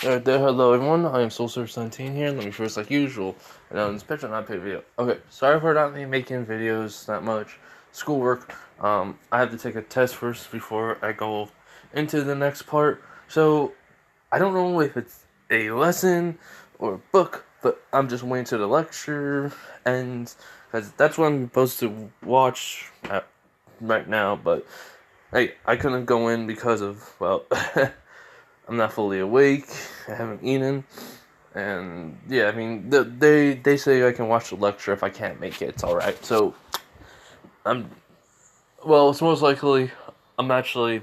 Alright there, hello everyone, I am SoulSearch17 here. Let me first, like usual, announce this picture, not pay video. Okay, sorry for not making videos that much. Schoolwork, I have to take a test first before I go into the next part. So, I don't know if it's a lesson or a book, but I'm just waiting to the lecture, and because that's what I'm supposed to watch right now, but hey, I couldn't go in because of, well, I'm not fully awake. I haven't eaten, and yeah, I mean, they say I can watch the lecture if I can't make it. It's all right. So I'm well. It's most likely I'm actually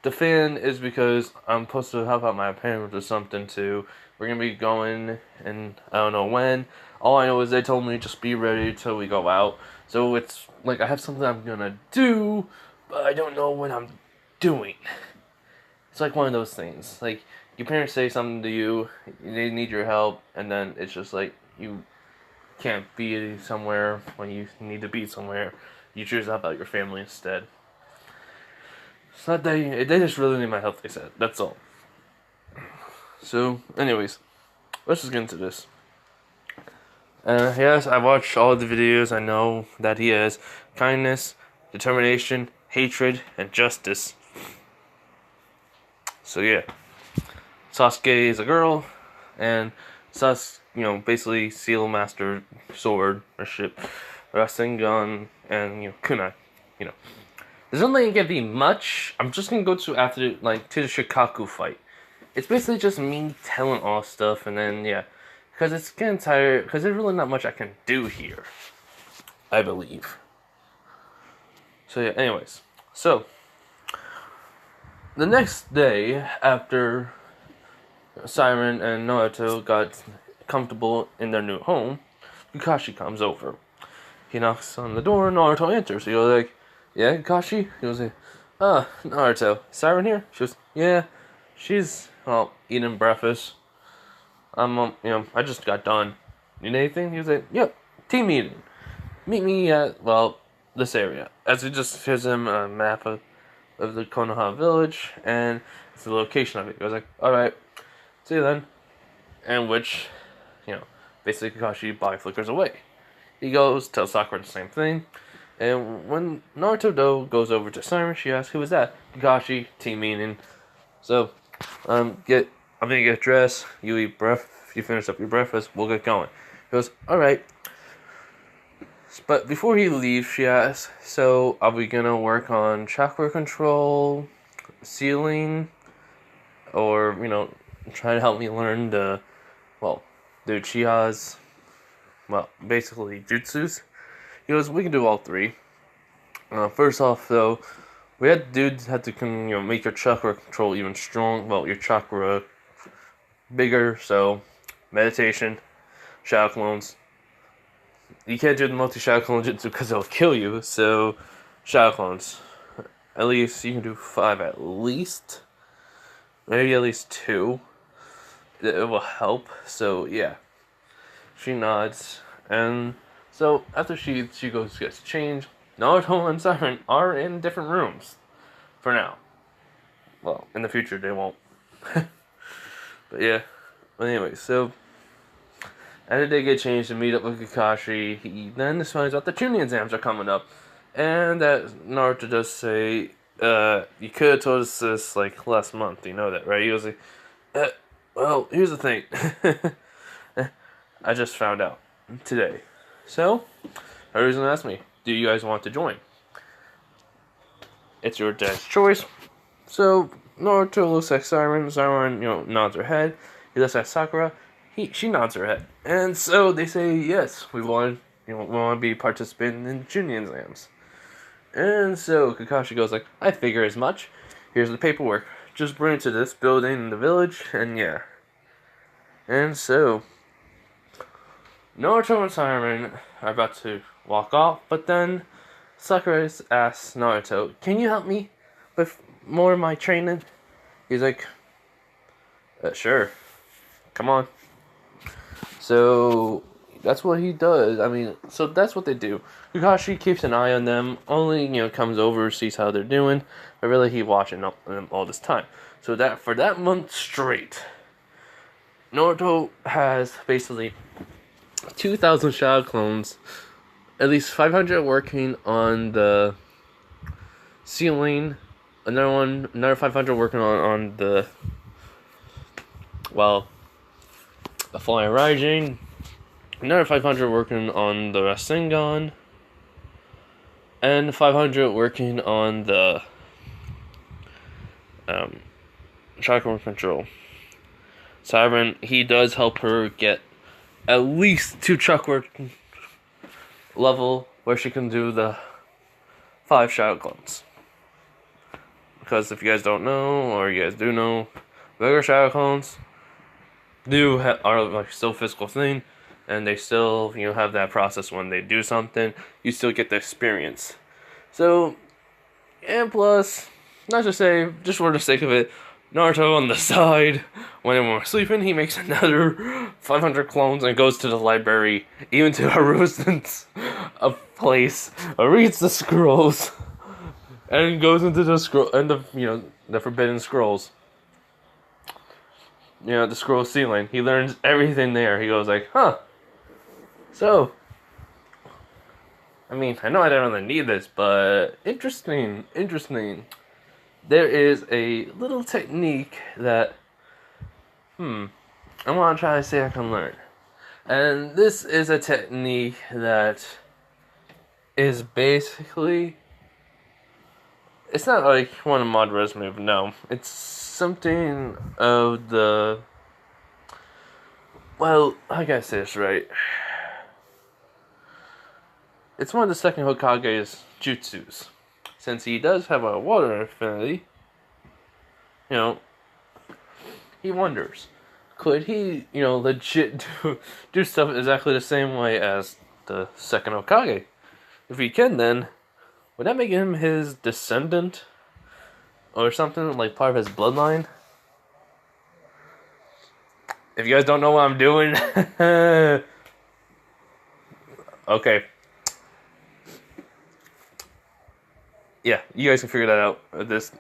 the fan is because I'm supposed to help out my parents or something too. We're gonna be going, and I don't know when. All I know is they told me just be ready till we go out. So it's like I have something I'm gonna do, but I don't know what I'm doing. It's like one of those things. Like, your parents say something to you, they need your help, and then it's just like, you can't be somewhere when you need to be somewhere. You choose to help out your family instead. It's not that they just really need my help, they said. That's all. So, anyways, let's just get into this. Yes, I watched all the videos. I know that he has kindness, determination, hatred, and justice. So yeah, Sasuke is a girl, and basically Seal Master Sword or shit, Rasengan, and Kunai. There's not really gonna be much. I'm just gonna go to after to the Shikaku fight. It's basically just me telling all stuff, and then yeah, because it's getting tired. Because there's really not much I can do here, I believe. So yeah. Anyways, so. The next day, after Siren and Naruto got comfortable in their new home, Kakashi comes over. He knocks on the door, Naruto enters. He goes like, yeah, Kakashi? He goes like, Naruto, Siren here? She goes, yeah, she's, eating breakfast. I just got done. Need anything? He was like, yep, team meeting. Meet me at, this area. As he just shows him a map of the Konoha village, and it's the location of it. He was like, alright, see you then. And which, basically Kakashi body flickers away. He goes, tells Sakura the same thing, and when Naruto goes over to Siren, she asks, who was that? Kakashi, team meeting. So, I'm gonna get dressed, you you finish up your breakfast, we'll get going. He goes, alright. But before he leaves, she asks, so are we gonna work on chakra control, sealing, or, try to help me learn the Uchihas, basically jutsus? He goes, we can do all three. First off, though, we have to make your chakra control even strong, your chakra bigger, so meditation, shadow clones. You can't do the multi-shadow clone jutsu because it'll kill you, so shadow clones. At least you can do 5 at least. Maybe at least 2. It will help, so yeah. She nods, and so after she gets changed, Naruto and Siren are in different rooms. For now. Well, in the future they won't. But yeah. But anyway, so after they get changed to meet up with Kakashi, he then finds out the Chunin exams are coming up. And that Naruto does say, you could have told us this, last month. You know that, right? He was like, well, here's the thing. I just found out today. So, everybody's gonna ask me, do you guys want to join? It's your dad's choice. So, Naruto looks at Siren. Siren, nods her head. He looks at Sakura. She nods her head, and so they say yes. We want to be participating in Chunin exams, and so Kakashi goes like, I figure as much. Here's the paperwork. Just bring it to this building in the village, and yeah. And so Naruto and Siren are about to walk off, but then Sakura asks Naruto, "Can you help me with more of my training?" He's like, "Sure. Come on." So that's what he does. So that's what they do. Kakashi keeps an eye on them. Only comes over, sees how they're doing, but really he's watching them all this time. So that for that month straight, Naruto has basically 2,000 shadow clones, at least 500 working on the ceiling, another 500 working on the, well, the flying Raijin, another 500 working on the Rasengan, and 500 working on the chakra control. Siren, he does help her get at least 2 chakra level where she can do the 5 shadow clones. Because if you guys don't know, or you guys do know, regular shadow clones are like still a physical thing, and they still have that process when they do something, you still get the experience. So, and plus, not to say, just for the sake of it, Naruto on the side, when everyone's sleeping, he makes another 500 clones and goes to the library, even to Harusen's place, reads the scrolls, and goes into the scroll and the forbidden scrolls. The scroll ceiling. He learns everything there. He goes like, huh. So, I mean, I know I don't really need this, but interesting. There is a little technique that, I want to try to say I can learn. And this is a technique that is basically, it's not like one of Madara's move, no. It's something of the, well, how can I say this right? It's one of the second Hokage's jutsus. Since he does have a water affinity, he wonders, could he, legit do stuff exactly the same way as the second Hokage? If he can, then would that make him his descendant? Or something, like part of his bloodline? If you guys don't know what I'm doing, okay. Yeah, you guys can figure that out.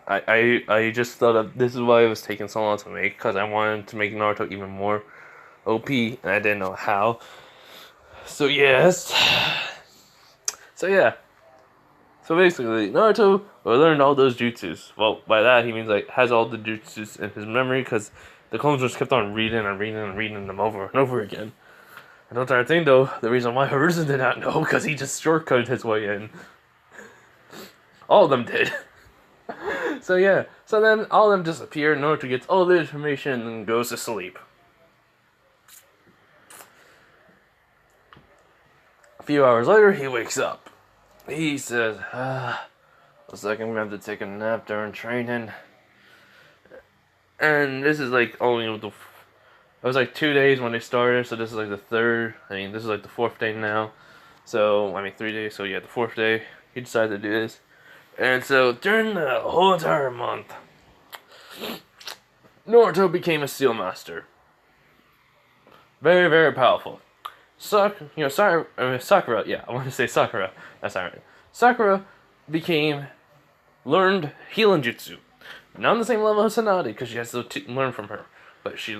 I just thought of, this is why it was taking so long to make, because I wanted to make Naruto even more OP, and I didn't know how. So yes. So yeah. So basically, Naruto learned all those jutsus. Well, by that he means like has all the jutsus in his memory, because the clones just kept on reading them over and over again. And the entire thing, though, the reason why Hiruzen did not know, because he just shortcutted his way in. All of them did. So yeah, so then all of them disappear, Naruto gets all the information and goes to sleep. A few hours later, he wakes up. He says, looks like I'm gonna have to take a nap during training. And this is like only it was like 2 days when they started, so this is like the third, this is like the 4th day now. So, 3 days, so yeah, the 4th day, he decided to do this. And so, during the whole entire month, Naruto became a Seal Master. Very, very powerful. Sakura, yeah, I want to say Sakura. That's alright. Sakura learned healing jutsu. Not on the same level as Hinata, because she has to learn from her. But she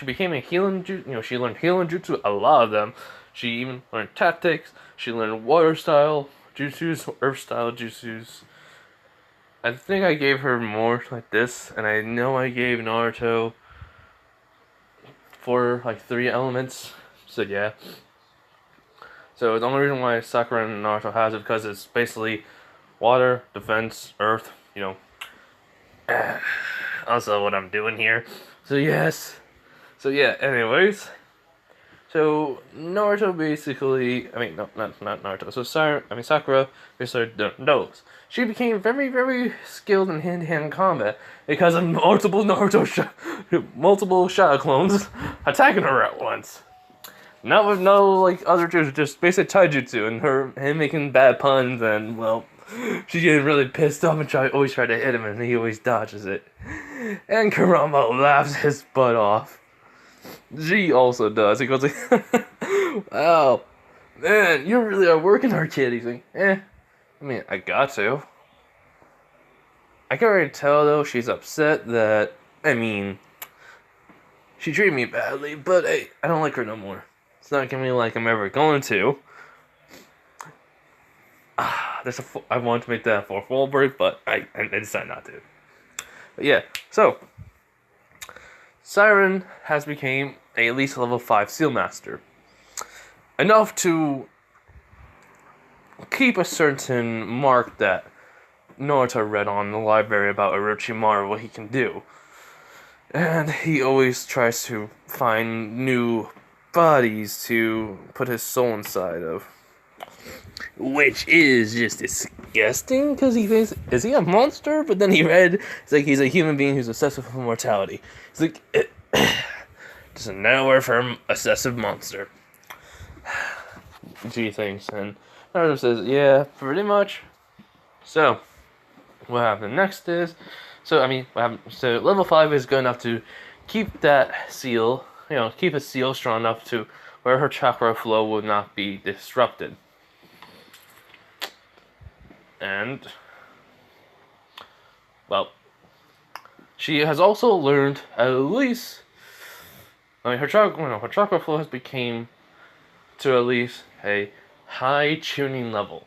became a healing jutsu, she learned healing jutsu, a lot of them. She even learned tactics, she learned water style jutsus, earth style jutsus. I think I gave her more like this, and I know I gave Naruto 3 elements. So yeah. So the only reason why Sakura and Naruto has it, because it's basically water, defense, earth, Also what I'm doing here. So yes. So yeah, anyways. So Naruto basically, not Naruto. So Sakura basically knows. She became very, very skilled in hand-to-hand combat because of multiple multiple shadow clones attacking her at once. Not with no other jutsu, just basic taijutsu and him making bad puns, and she's getting really pissed off and always try to hit him, and he always dodges it. And Kurama laughs his butt off. G also does. He goes like, wow, man, you really are working hard, kid. He's like, I got to. I can already tell, though, she's upset that I mean, she treated me badly, but I don't like her no more. It's not gonna be like I'm ever going to. I wanted to make that for full break, but I decided not to. But yeah, so Siren has become a at least level 5 Seal Master. Enough to keep a certain mark that Naruto read on the library about Orochimaru, what he can do. And he always tries to find new bodies to put his soul inside of. Which is just disgusting, because he thinks, is he a monster? But then he read, it's like he's a human being who's obsessed with immortality. It's like, just another word for obsessive monster. G thinks, and Naruto says, yeah, pretty much. So, what happened next is, so level 5 is good enough to keep that seal, keep a seal strong enough to where her chakra flow will not be disrupted. And, well, she has also learned at least, her chakra flow has become to at least a high tuning level.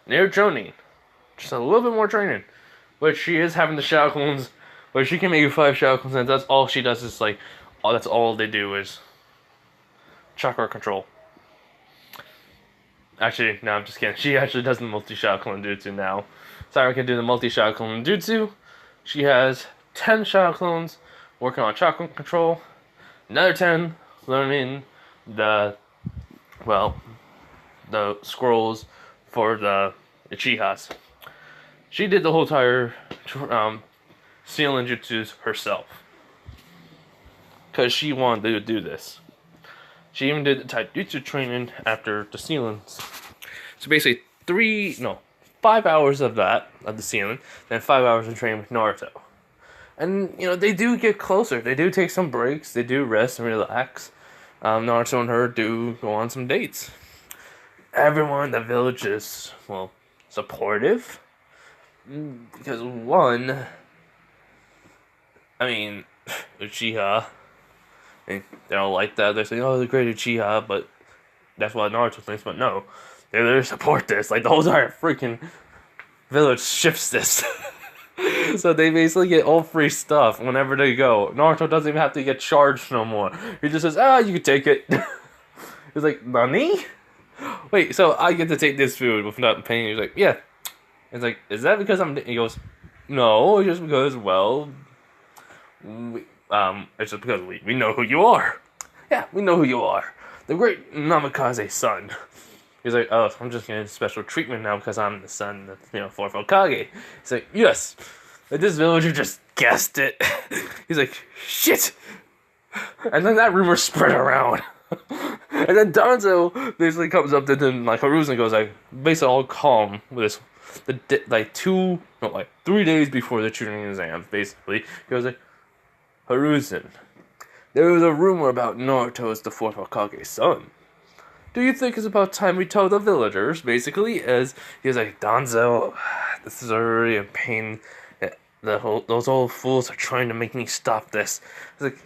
Near Jonin. Just a little bit more training. But she is having the shadow clones, where she can make 5 shadow clones, and that's all she does is that's all they do is chakra control. Actually, no, I'm just kidding. She actually does the multi-shadow clone jutsu now. Siren can do the multi-shadow clone jutsu. She has 10 shadow clones working on chakra control. Another 10 learning the scrolls for the Uchihas. She did the whole entire sealing jutsus herself. Because she wanted to do this. She even did the taijutsu training after the sealings. So basically 5 hours of that, of the sealing, then 5 hours of training with Naruto. And, they do get closer. They do take some breaks. They do rest and relax. Naruto and her do go on some dates. Everyone in the village is, supportive. Because Uchiha, and they don't like that. They're saying, the great Uchiha, but that's what Naruto thinks. But no, they literally support this. The whole entire freaking village shifts this. So they basically get all free stuff whenever they go. Naruto doesn't even have to get charged no more. He just says, you can take it. He's like, Nani? Wait, so I get to take this food without paying? He's like, yeah. It's like, is that because he goes, no, it's just because, it's just because we know who you are. Yeah, we know who you are. The great Namikaze's son. He's like, I'm just getting special treatment now because I'm the son of, fourth Hokage. He's like, yes. This villager just guessed it. He's like, shit. And then that rumor spread around. And then Danzo basically comes up to them, Haruzen, and goes, basically all calm with this, 3 days before the tutoring exams, basically. He goes, Haruzen, there was a rumor about Naruto as the fourth Hokage's son. Do you think it's about time we told the villagers, basically? As he was like, Danzo, this is already a pain. Those old fools are trying to make me stop this.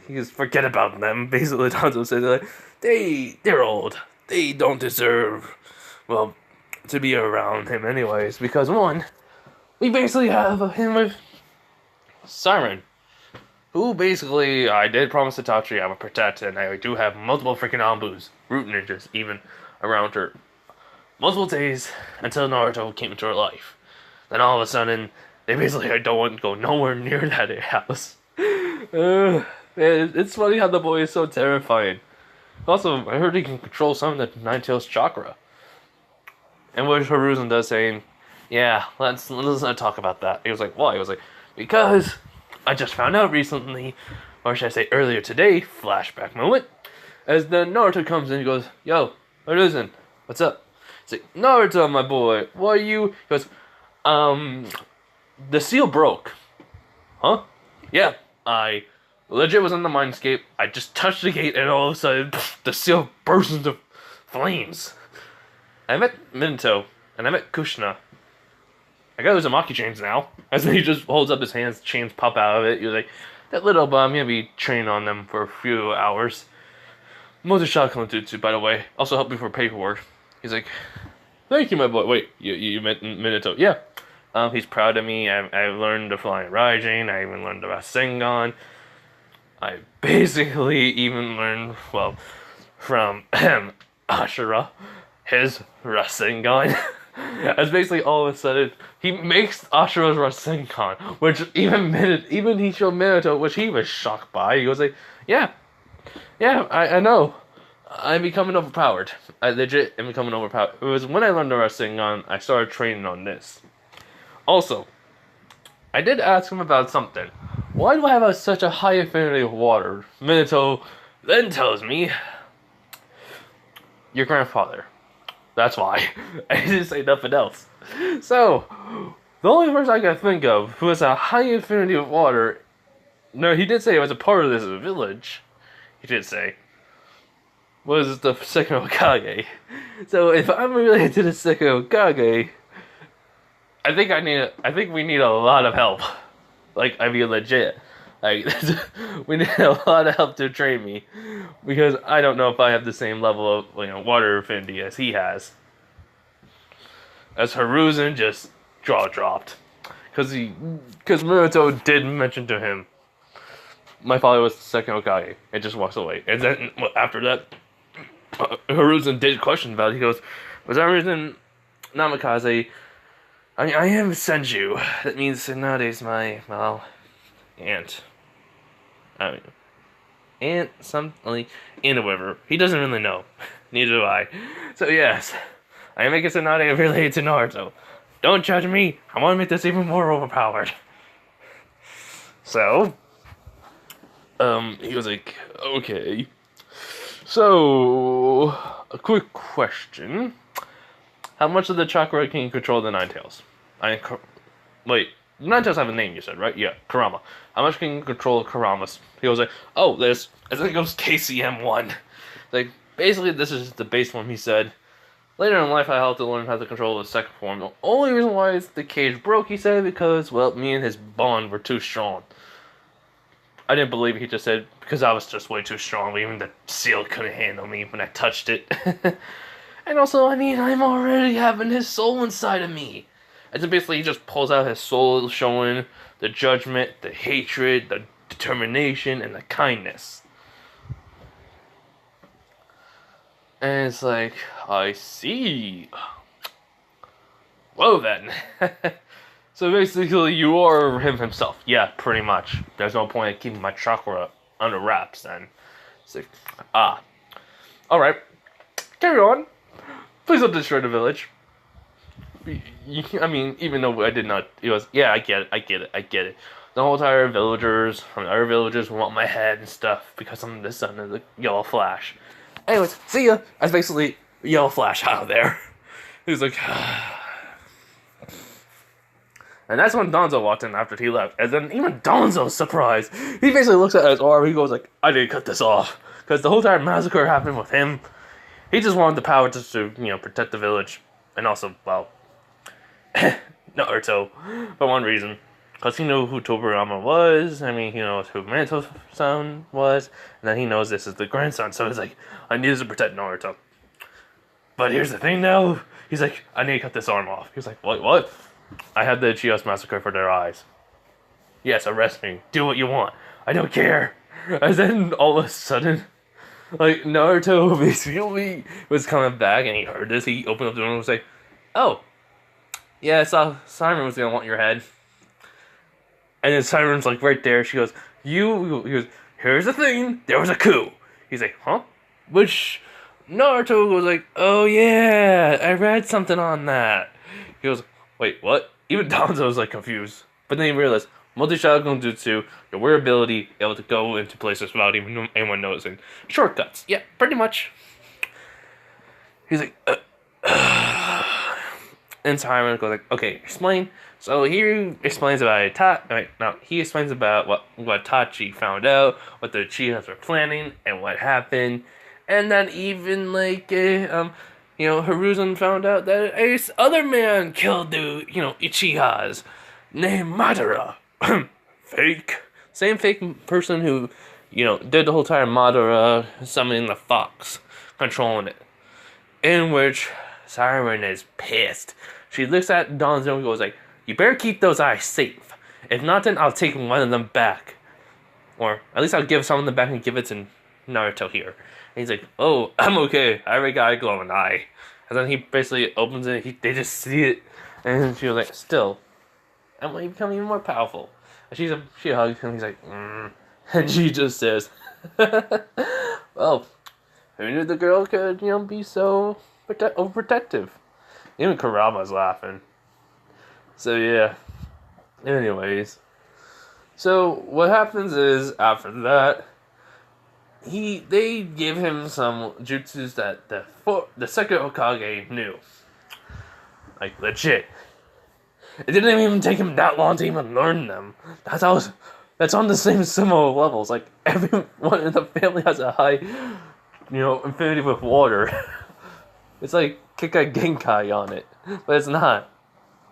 He goes, forget about them. Basically, Danzo said, they're old. They don't deserve, to be around him anyways. Because one, we basically have him with Siren. Who basically, I did promise Itachi I would protect, and I do have multiple freaking Ambus, root ninjas, even around her. Multiple days until Naruto came into her life. Then all of a sudden, they basically don't want to go nowhere near that house. It's funny how the boy is so terrifying. Also, I heard he can control some of the Nine-Tails chakra. And what Hiruzen does saying, yeah, let's not talk about that. He was like, why? He was like, because I just found out recently, or should I say earlier today, flashback moment, as the Naruto comes in and goes, yo, Hiruzen, what's up? It's like, Naruto, my boy, what are you? He goes, the seal broke. Huh? Yeah, I legit was in the mindscape, I just touched the gate, and all of a sudden, the seal burst into flames. I met Minato, and I met Kushina. I got Uzumaki chains now. As he just holds up his hands, chains pop out of it. You're like, that little, but I'm gonna be training on them for a few hours. Motoshot Jutsu, by the way, also helped me for paperwork. He's like, thank you, my boy. Wait, you meant Minato? Yeah. He's proud of me. I learned the flying Raijin. I even learned about Sengon. I basically even learned, well, from Ashura, his Rasengan. That's basically all of a sudden he makes Ashura's Rasengan, which even he showed Minato, which he was shocked by. He was like, yeah, I know. I'm becoming overpowered. I legit am becoming overpowered. It was when I learned the Rasengan, I started training on this. Also, I did ask him about something. Why do I have such a high affinity with water? Minato then tells me, your grandfather. That's why. I didn't say nothing else. So, the only person I can think of who has a high affinity with water, no, he did say it was a part of this village, he did say, was the second Hokage. So if I'm related to the second Hokage, I think we need a lot of help. Like, I mean, legit. Like, we need a lot of help to train me, because I don't know if I have the same level of, water affinity as he has. As Hiruzen just jaw dropped, because Naruto did mention to him, my father was the second Hokage, and just walks away. And then after that, Hiruzen did question about it. He goes, for some reason, Namikaze, I am Senju. That means nowadays my, well, aunt. I mean, aunt, something, aunt or whatever. He doesn't really know. Neither do I. So yes, I am making Tsunade related to Naruto. Don't judge me. I want to make this even more overpowered. So, he was like, okay. So, a quick question. How much of the chakra can you control the Nine Tails? Wait, Nine Tails have a name, you said, right? Yeah, Kurama. How much can you control Kurama's? He was like, oh, I think it goes KCM1. Like, basically, this is the base form, he said. Later in life, I had to learn how to control the second form. The only reason why the cage broke, he said, because, well, me and his bond were too strong. I didn't believe it. He just said, because I was just way too strong. Even the seal couldn't handle me when I touched it. And also, I mean, I'm already having his soul inside of me. And so basically, he just pulls out his soul, showing the judgment, the hatred, the determination, and the kindness. And it's like, I see. Whoa, then. So basically, you are him himself. Yeah, pretty much. There's no point in keeping my chakra under wraps, then. It's like, Alright. Carry on. Please don't destroy the village. I mean, even though I did not, it was, yeah, I get it. The whole entire villagers, other villagers want my head and stuff, because I'm the son of the Yellow Flash. Anyways, see ya! I was basically Yellow Flash out of there. He was like, and that's when Danzo walked in after he left. And then even Danzo's surprised. He basically looks at his arm, he goes like, I need to cut this off. Because the whole entire massacre happened with him. He just wanted the power just to, protect the village. And also, well, Naruto, for one reason. Because he knew who Tobirama was. I mean, he knows who Manto's son was. And then he knows this is the grandson. So he's like, I need to protect Naruto. But here's the thing now. He's like, I need to cut this arm off. He's like, what? I had the Uchiha's massacre for their eyes. Yes, arrest me. Do what you want. I don't care. And then all of a sudden, like, Naruto basically was coming back and he heard this. He opened up the door and was like, oh, yeah, I saw Siren was gonna want your head. And then Siren's like right there. She goes, he goes, here's the thing. There was a coup. He's like, huh? Which Naruto was like, oh yeah, I read something on that. He goes, wait, what? Even Danzo was like confused. But then he realized, multi-shotgun jutsu, your weird ability, able to go into places without even anyone noticing. Shortcuts. Yeah, pretty much. He's like, and Siren goes like, okay, explain. So he explains about he explains about what Tachi found out, what the Uchihas were planning, and what happened. And then even like Hiruzen found out that this other man killed the Uchihas named Madara. Fake. Same fake person who, did the whole time Madara summoning the fox, controlling it. In which Siren is pissed. She looks at Danzo and goes like, "You better keep those eyes safe. If not, then I'll take one of them back. Or at least I'll give some of them back and give it to Naruto here." And he's like, "Oh, I'm okay. I already got a glowing eye." And then he basically opens it. They just see it. And she was like, "Still, I'm going to become even more powerful." And she hugs him. He's like, mm. And she just says, "Well, who knew the girl could, be so overprotective?" Even Kurama's laughing. So, yeah. Anyways. So, what happens is, after that, they give him some jutsus that the second Hokage knew. Like, legit. It didn't even take him that long to even learn them. That's on the same similar levels. Like, everyone in the family has a high, infinity with water. It's like Kikai Genkai on it. But it's not.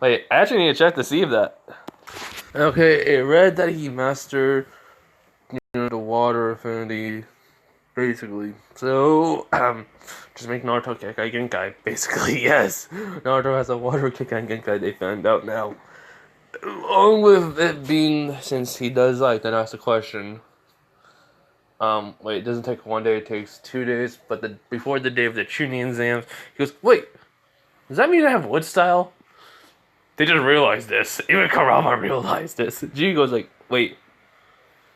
Wait, I actually need to check to see if that... Okay, it read that he mastered, the water affinity, basically. So, just make Naruto Kikai Genkai, basically, yes. Naruto has a water Kikai Genkai, they found out now. Along with it being, since he does then ask the question, wait, it doesn't take 1 day, it takes 2 days, but before the day of the Chunin exams, he goes, "Wait, does that mean I have wood style?" They just realized this. Even Kurama realized this. G goes like, "Wait."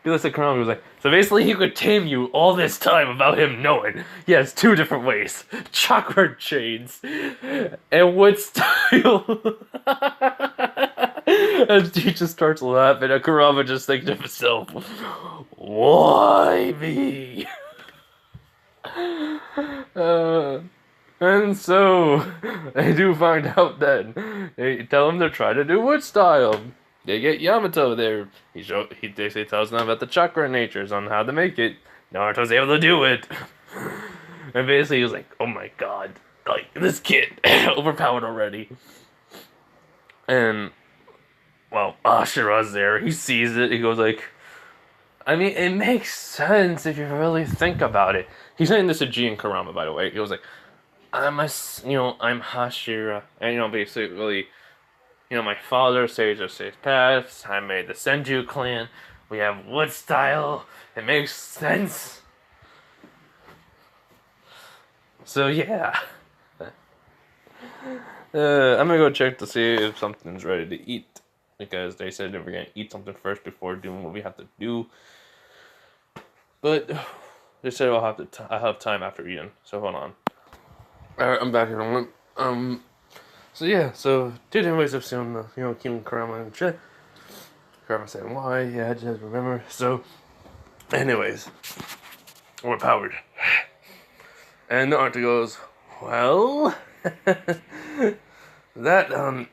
He looks at Kurama and goes like, "So basically he could tame you all this time without him knowing. He has 2 different ways. Chakra chains and wood style." And G just starts laughing and Kurama just thinks to himself, "Why me?" And so, they do find out then. They tell him to try to do wood style. They get Yamato there. He basically tells them about the chakra natures on how to make it. Naruto's able to do it. And basically he was like, "Oh my god, like, this kid, overpowered already." And, well, Ashura's there. He sees it. He goes like, I mean, it makes sense if you really think about it. He's saying this to G and Kurama, by the way. He goes like, I'm Hashira, and basically, my father saves us safe paths. I made the Senju clan. We have wood style. It makes sense. So yeah, I'm gonna go check to see if something's ready to eat, because they said that we're gonna eat something first before doing what we have to do. But they said I have time after eating. So hold on. Alright, I'm back here. So yeah, two different ways of seeing the, keeping Kurama in check. Kurama saying why, yeah, just remember. So, anyways, we're powered. And Naruto goes, well, that,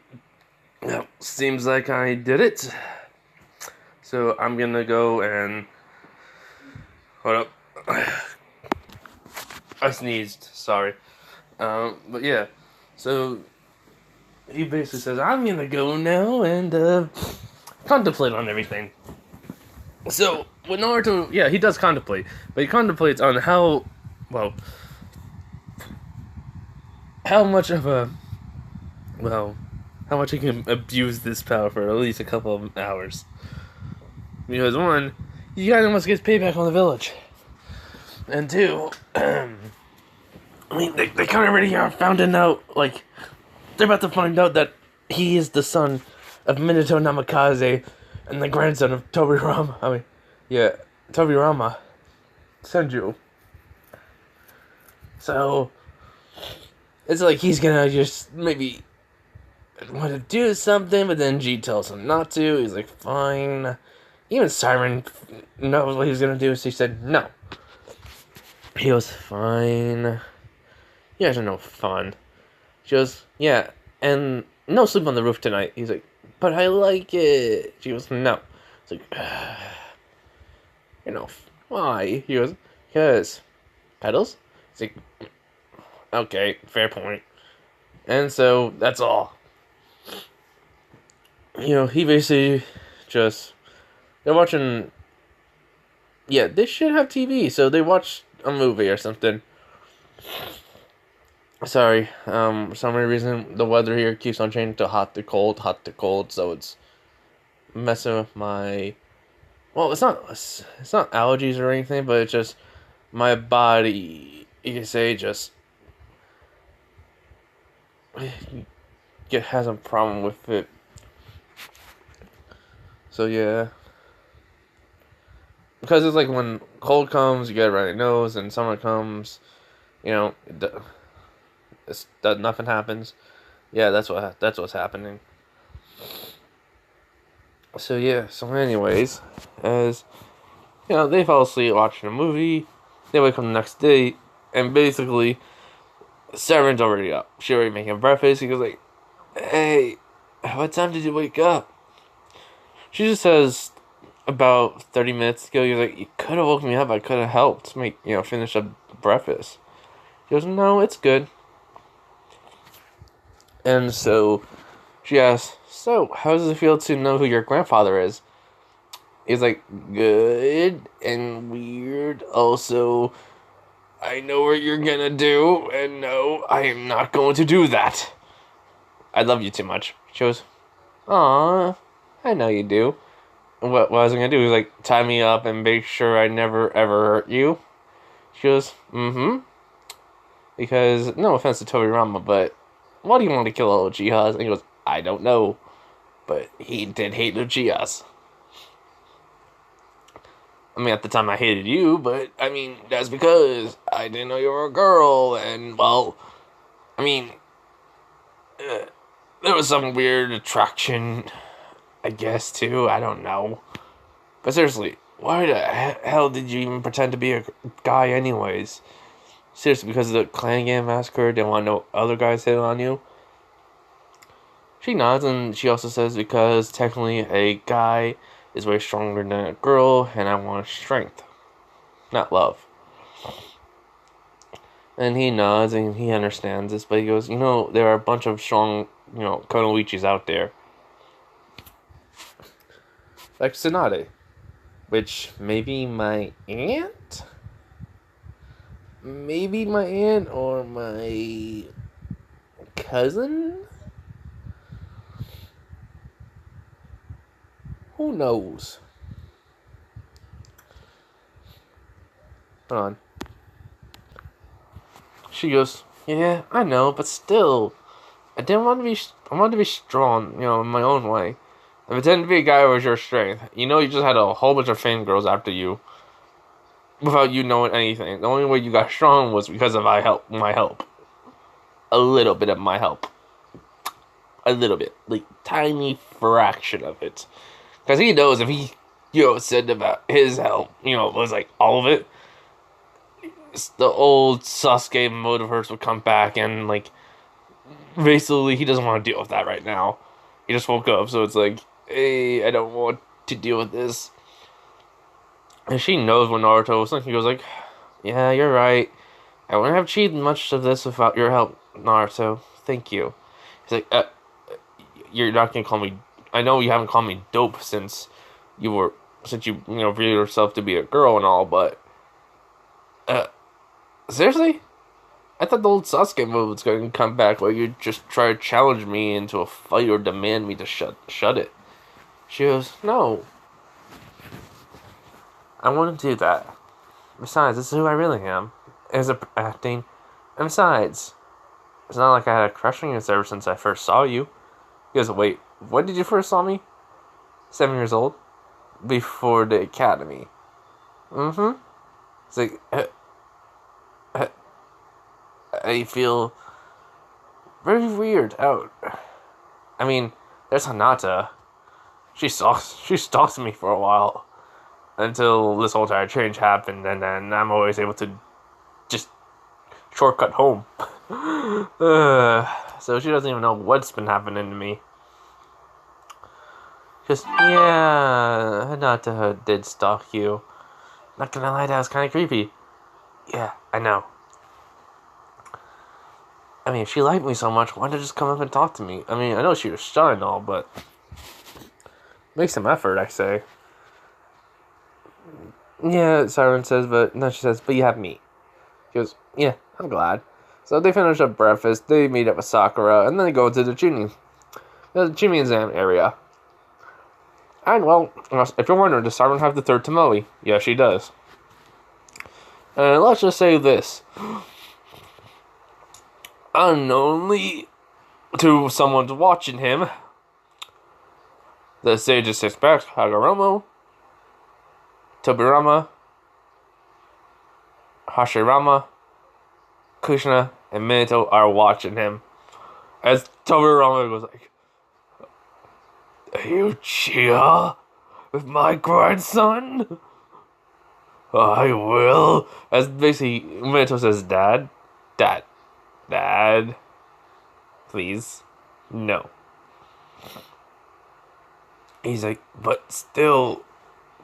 seems like I did it. So I'm gonna go and, hold up. I sneezed, sorry. But yeah, so he basically says, I'm gonna go now and, contemplate on everything. So, with Naruto, yeah, he does contemplate, but he contemplates on how much he can abuse this power for at least a couple of hours. Because one, he kind of must get payback on the village. And two, I mean, they kind of already are found out, they're about to find out that he is the son of Minato Namikaze and the grandson of Tobirama Senju. So, it's like he's gonna just maybe want to do something, but then G tells him not to. He's like, fine. Even Siren knows what he was gonna do, so he said no. He goes, fine. You guys are no fun. She goes, yeah, and no sleep on the roof tonight. He's like, but I like it. She goes, no. It's like, why? He goes, because petals? It's like, okay, fair point. And so, that's all. He basically just, they're watching Yeah, they should have TV, so they watch a movie or something. Sorry, for some reason the weather here keeps on changing to hot to cold, so it's messing with my. Well, it's not allergies or anything, but it's just my body. You can say just has a problem with it. So yeah, because it's like when cold comes, you get a runny nose, and summer comes, you know, nothing happens. Yeah, that's what's happening. So yeah, so anyways, as they fall asleep watching a movie, they wake up the next day, and basically, Siren's already up. She already making breakfast. He goes like, "Hey, what time did you wake up?" She just says about 30 minutes ago. He's like, "You could have woken me up. I could have helped make finish up breakfast." He goes, "No, it's good." And so she asks, "So, how does it feel to know who your grandfather is?" He's like, "Good and weird. Also, I know what you're gonna do, and no, I am not going to do that. I love you too much." She goes, "Aw, I know you do." And what was I gonna do? He was like, "Tie me up and make sure I never ever hurt you." She goes, "Mm-hmm." Because, no offense to Toriyama, but why do you want to kill all Uchihas? And he goes, "I don't know. But he did hate Uchihas. I mean, at the time I hated you, but, I mean, that's because I didn't know you were a girl, and, well, I mean, there was some weird attraction, I guess, too. I don't know. But seriously, why the hell did you even pretend to be a guy anyways? Seriously, because of the Clan Game Massacre, didn't want no other guys hitting on you?" She nods, and she also says, "Because technically a guy is way stronger than a girl, and I want strength, not love." And he nods, and he understands this, but he goes, "There are a bunch of strong, Konoichis out there. Like Tsunade, which maybe my aunt? Maybe my aunt or my cousin? Who knows?" Hold on. She goes, "Yeah, I know, but still, I wanted to be strong, in my own way. I pretend to be a guy with your strength. You just had a whole bunch of fangirls after you, without you knowing anything. The only way you got strong was because of my help. A little bit of my help. A little bit. Like, tiny fraction of it. Because he knows if he, said about his help, was like all of it, the old Sasuke motive hurts would come back, and, like, basically he doesn't want to deal with that right now. He just woke up, so it's like, hey, I don't want to deal with this. And she knows what Naruto was thinking. He goes like, "Yeah, you're right. I wouldn't have achieved much of this without your help, Naruto. Thank you." He's like, "You're not gonna call me. I know you haven't called me dope since you revealed yourself to be a girl and all, but seriously? I thought the old Sasuke move was going to come back where you just try to challenge me into a fight or demand me to shut it." She goes, "No, I wouldn't do that. Besides, this is who I really am. As a acting. And besides, it's not like I had a crush on you ever since I first saw you." He goes, "Wait, when did you first saw me?" 7 years old. Before the academy. Mm-hmm. It's like, I feel very weird out. I mean, there's Hinata. She stalks me for a while. Until this whole entire change happened, and then I'm always able to just shortcut home. So she doesn't even know what's been happening to me. Just, yeah, Hinata did stalk you. Not gonna lie, that was kind of creepy. Yeah, I know. I mean, if she liked me so much, why did she just come up and talk to me? I mean, I know she was shy and all, but make some effort, I say. yeah, Siren says, but then she says, but you have me. He goes, yeah, I'm glad. So they finish up breakfast, they meet up with Sakura, and then they go to the Chunin exam area. And, well, if you're wondering, does Siren have the third Tomoe? Yeah, she does. And let's just say this. Unknowingly to someone watching him, the sages suspect Hagoromo, Tobirama, Hashirama, Kushina, and Minato are watching him. As Tobirama goes like, you cheer with my grandson? I will. As basically, Minato says, Dad, please, no. He's like, but still,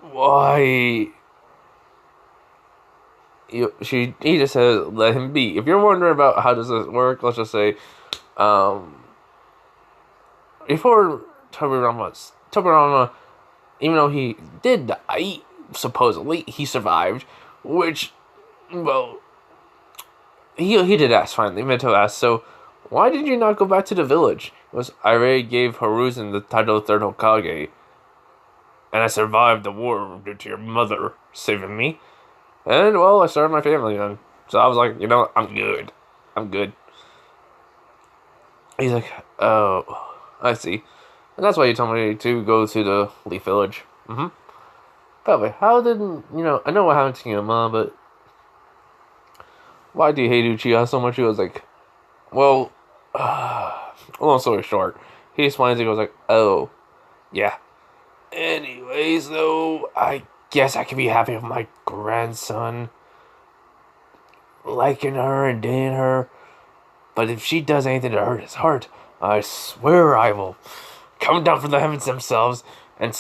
why? He just says, let him be. If you're wondering about how does this work, let's just say, before Tobirama, even though he did die, supposedly, he survived, which, well, he did ask finally. Minato asked, so, why did you not go back to the village? It was, I already gave Hiruzen the title of Third Hokage, and I survived the war due to your mother saving me. And, well, I started my family then. So I was like, you know, I'm good. He's like, oh, I see. And that's why you told me to go to the Leaf Village. Mm-hmm. By the way, how didn't, I know what happened to your mom, but why do you hate Uchiha so much? He was like, well, long story short, he explains, he goes like, oh, yeah. Anyways, though, I guess I can be happy with my grandson liking her and dating her. But if she does anything to hurt his heart, I swear I will come down from the heavens themselves and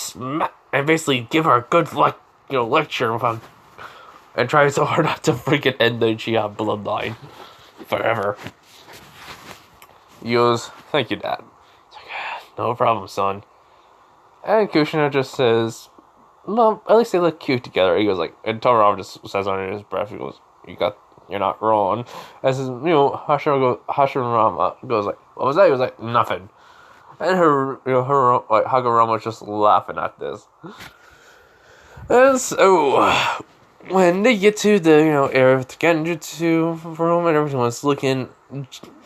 basically give her a good lecture and try so hard not to freaking end the Uchiha bloodline forever. He goes, thank you, Dad. It's like, no problem, son. And Kushina just says, Mom, at least they look cute together. He goes like, and Tobirama just says under his breath, he goes, you're not wrong. As Hashirama goes like, what was that? He was like, nothing. And Hagoromo was just laughing at this. And so, when they get to the, area of the Genjutsu room and everyone's looking,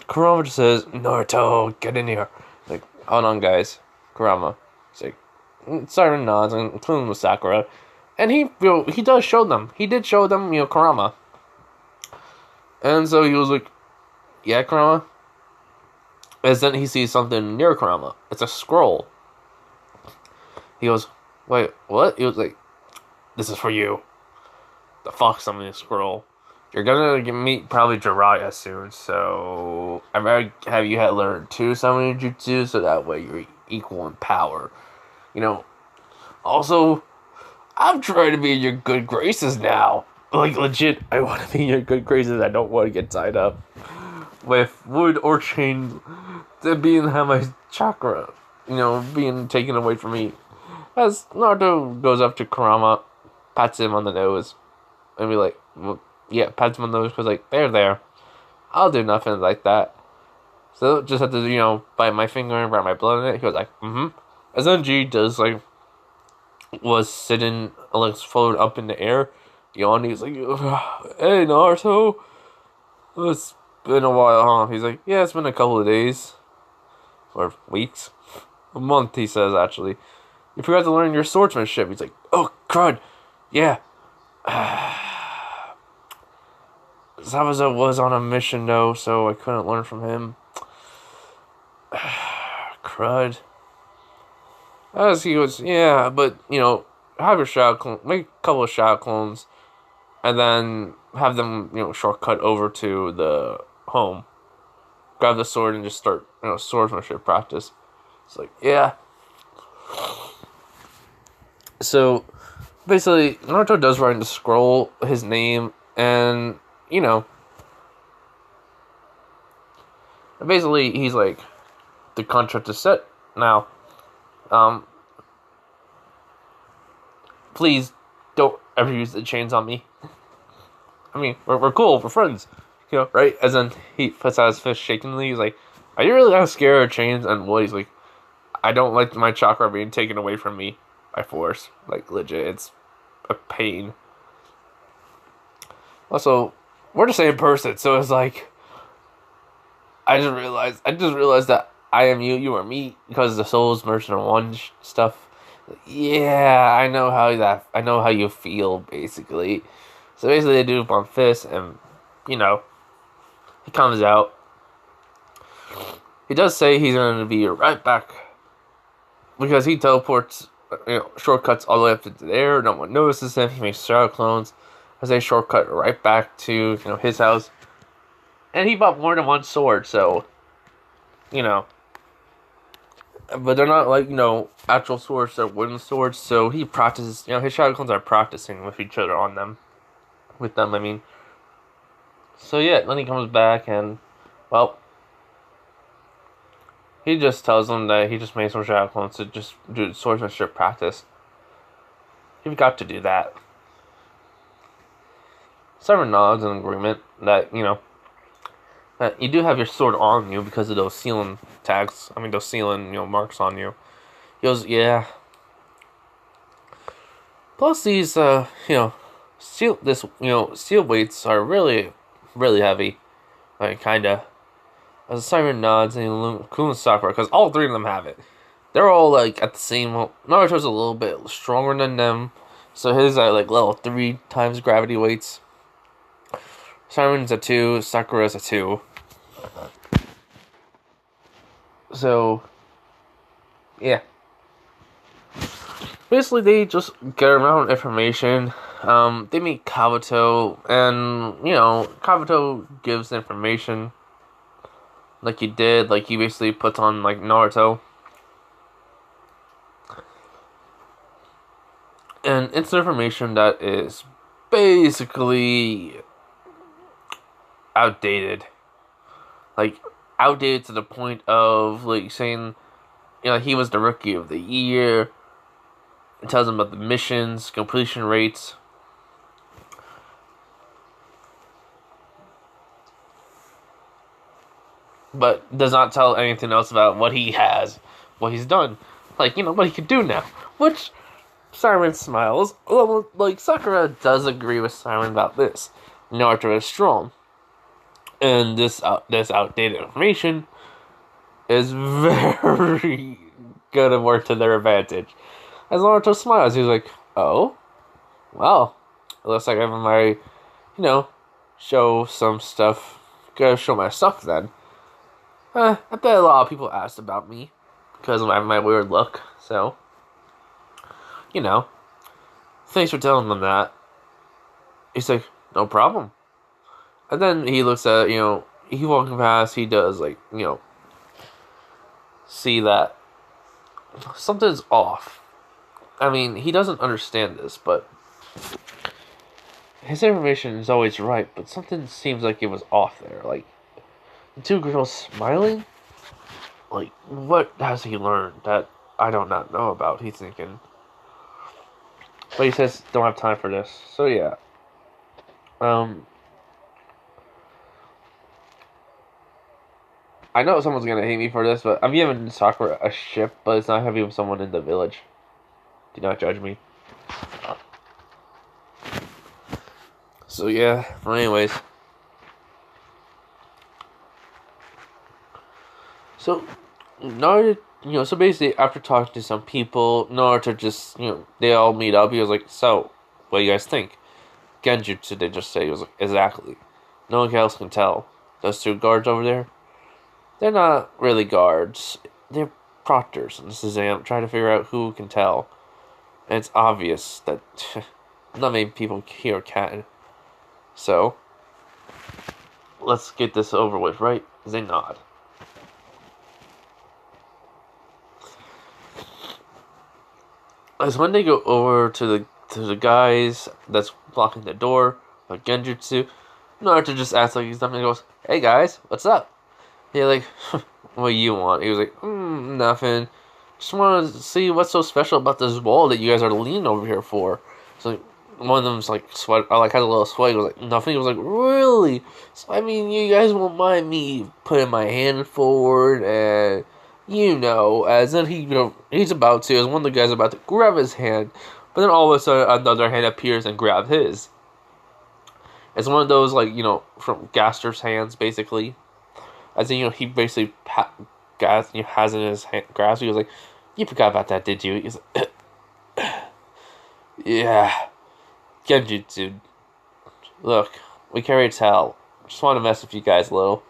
Kurama just says, Naruto, get in here. Like, hold on, guys. Kurama. He's like, Siren nods, including with Sakura. And he does show them. He did show them, Kurama. And so he was like, yeah, Kurama? And then he sees something near Kurama. It's a scroll. He goes, wait, what? He was like, this is for you. The fox on the scroll. You're gonna meet probably Jiraiya soon, so I'd rather have you learn 2 summoning jutsu, so that way you're equal in power. Also, I'm trying to be in your good graces now. Like, legit, I want to be in your good graces. I don't want to get tied up with wood or chain to have my chakra, being taken away from me. As Naruto goes up to Kurama, pats him on the nose, and be like, well, yeah, pats him on the nose, because, like, there. I'll do nothing like that. So, just have to, bite my finger and wrap my blood in it. He goes like, mm-hmm. As then G does, like, was sitting, like, floating up in the air, yawning. He's like, hey, Naruto. It's been a while, huh? He's like, yeah, it's been a couple of days. Or weeks. A month, he says, actually. You forgot to learn your swordsmanship. He's like, oh, crud. Yeah. Zabuza was on a mission, though, so I couldn't learn from him. Crud. As he goes, yeah, but, have your shadow clone, make a couple of shadow clones, and then have them, shortcut over to the home. Grab the sword and just start, swordsmanship practice. It's like, yeah. So, basically, Naruto does write in the scroll his name, and, basically, he's like, the contract is set now. Please don't ever use the chains on me. I mean, we're cool, we're friends, right? As then he puts out his fist shakingly. He's like, "Are you really that scared of chains?" And Woody's like, "I don't like my chakra being taken away from me by force. Like legit, it's a pain." Also, we're the same person, so it's like I just realized that I am you, you are me, because the souls merged in one stuff. Yeah, I know how you feel, basically. So basically, they do bump fists, and he comes out. He does say he's going to be right back because he teleports, shortcuts all the way up to there. No one notices him. He makes shadow clones as they shortcut right back to his house. And he bought more than one sword, so but they're not like actual swords. They're wooden swords. So he practices. His shadow clones are practicing with each other on them. With them, I mean. So yeah, then he comes back and, well, he just tells them that he just made some shadow clones to just do swordsmanship practice. He forgot to do that. Siren nods in agreement that, that you do have your sword on you because of those sealing tags. I mean, those sealing, marks on you. He goes, yeah. Plus these, steel weights are really, really heavy. Like, kinda. As Siren nods and Kuma's Sakura, because all three of them have it. They're all like at the same. Naruto's a little bit stronger than them, so his are like level 3 times gravity weights. Siren's a 2, Sakura's a 2. So, yeah. Basically, they just get around information. They meet Kabuto, and Kabuto gives information. Like he did, like he basically puts on like Naruto. And it's information that is basically outdated. Like outdated to the point of like saying, he was the rookie of the year. It tells him about the missions, completion rates. But does not tell anything else about what he has, what he's done. Like, what he could do now. Which, Siren smiles. Well, like, Sakura does agree with Siren about this. Naruto is strong. And this outdated information is very gonna work to their advantage. As Naruto smiles, he's like, oh? Well, it looks like I'm my, show some stuff. Gotta show my stuff then. I bet a lot of people asked about me because of my weird look. So, thanks for telling them that. He's like, no problem. And then he looks at, he walking past, he does, like, see that something's off. I mean, he doesn't understand this, but his information is always right, but something seems like it was off there. Like, the two girls smiling? Like, what has he learned that I do not know about? He's thinking. But he says, don't have time for this. So, yeah. I know someone's gonna hate me for this, but I'm giving Sakura a ship, but it's not heavy with someone in the village. Do not judge me. So, yeah. Well, anyways. So, Naruto, so basically, after talking to some people, Naruto just, they all meet up. He was like, so, what do you guys think? Genjutsu, they just say. He was like, exactly. No one else can tell. Those two guards over there, they're not really guards. They're proctors in this exam, trying to figure out who can tell. And it's obvious that not many people here can. So, let's get this over with, right? They nod. As when they go over to the guys that's blocking the door, like Genjutsu, Naruto just acts like he's nothing and goes, hey guys, what's up? They're like, what do you want? He was like, nothing. Just want to see what's so special about this wall that you guys are leaning over here for. So, one of them's like sweat, or like had a little sweat. He was like nothing. He was like, really? So I mean, you guys won't mind me putting my hand forward, and as then he's about to, as one of the guys about to grab his hand, but then all of a sudden another hand appears and grabs his. It's one of those like from Gaster's hands basically. As in he basically has in his hand, grasp. He was like, "You forgot about that, did you?" He's like, "Yeah, Genjutsu. Look, we carry tell. Just want to mess with you guys a little.